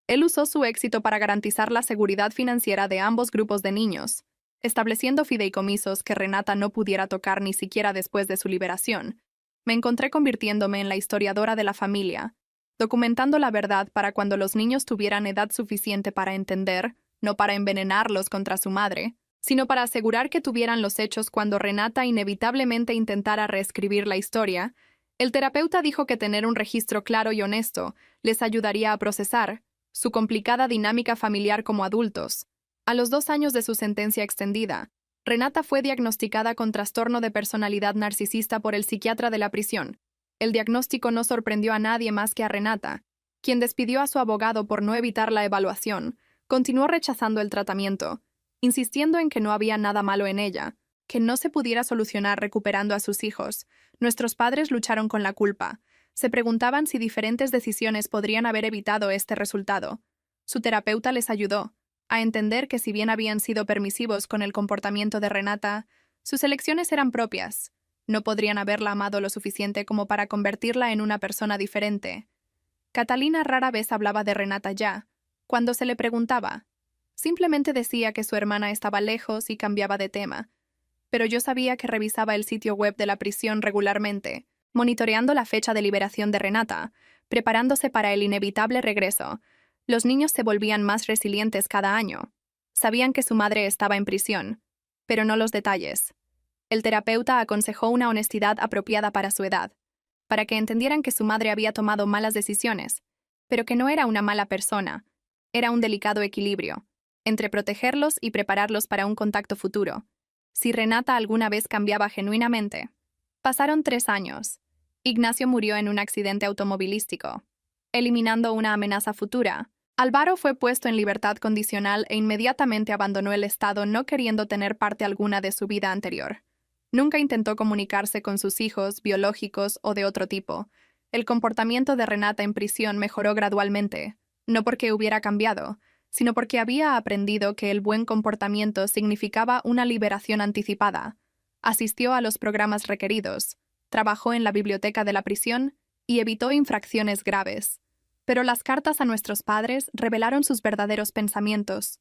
Él usó su éxito para garantizar la seguridad financiera de ambos grupos de niños, estableciendo fideicomisos que Renata no pudiera tocar ni siquiera después de su liberación. Me encontré convirtiéndome en la historiadora de la familia, documentando la verdad para cuando los niños tuvieran edad suficiente para entender, no para envenenarlos contra su madre, sino para asegurar que tuvieran los hechos cuando Renata inevitablemente intentara reescribir la historia. El terapeuta dijo que tener un registro claro y honesto les ayudaría a procesar su complicada dinámica familiar como adultos. A los 2 años de su sentencia extendida, Renata fue diagnosticada con trastorno de personalidad narcisista por el psiquiatra de la prisión. El diagnóstico no sorprendió a nadie más que a Renata, quien despidió a su abogado por no evitar la evaluación. Continuó rechazando el tratamiento, insistiendo en que no había nada malo en ella, que no se pudiera solucionar recuperando a sus hijos. Nuestros padres lucharon con la culpa. Se preguntaban si diferentes decisiones podrían haber evitado este resultado. Su terapeuta les ayudó a entender que si bien habían sido permisivos con el comportamiento de Renata, sus elecciones eran propias. No podrían haberla amado lo suficiente como para convertirla en una persona diferente. Catalina rara vez hablaba de Renata ya. Cuando se le preguntaba, simplemente decía que su hermana estaba lejos y cambiaba de tema. Pero yo sabía que revisaba el sitio web de la prisión regularmente, monitoreando la fecha de liberación de Renata, preparándose para el inevitable regreso. Los niños se volvían más resilientes cada año. Sabían que su madre estaba en prisión, pero no los detalles. El terapeuta aconsejó una honestidad apropiada para su edad, para que entendieran que su madre había tomado malas decisiones, pero que no era una mala persona. Era un delicado equilibrio entre protegerlos y prepararlos para un contacto futuro. Si Renata alguna vez cambiaba genuinamente. Pasaron 3 años. Ignacio murió en un accidente automovilístico. eliminando una amenaza futura. Álvaro fue puesto en libertad condicional e inmediatamente abandonó el estado no queriendo tener parte alguna de su vida anterior. Nunca intentó comunicarse con sus hijos, biológicos o de otro tipo. El comportamiento de Renata en prisión mejoró gradualmente, no porque hubiera cambiado, sino porque había aprendido que el buen comportamiento significaba una liberación anticipada. Asistió a los programas requeridos, trabajó en la biblioteca de la prisión y evitó infracciones graves. Pero las cartas a nuestros padres revelaron sus verdaderos pensamientos.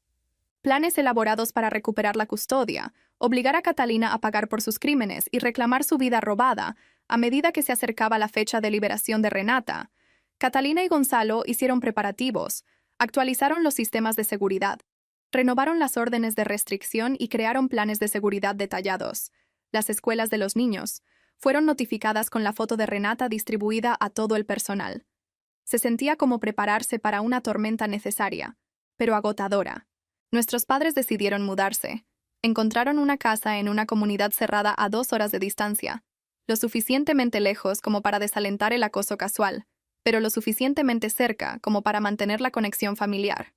Planes elaborados para recuperar la custodia, obligar a Catalina a pagar por sus crímenes y reclamar su vida robada a medida que se acercaba la fecha de liberación de Renata. Catalina y Gonzalo hicieron preparativos, actualizaron los sistemas de seguridad, renovaron las órdenes de restricción y crearon planes de seguridad detallados. Las escuelas de los niños fueron notificadas con la foto de Renata distribuida a todo el personal. Se sentía como prepararse para una tormenta necesaria, pero agotadora. Nuestros padres decidieron mudarse. Encontraron una casa en una comunidad cerrada a 2 horas de distancia, lo suficientemente lejos como para desalentar el acoso casual, pero lo suficientemente cerca como para mantener la conexión familiar.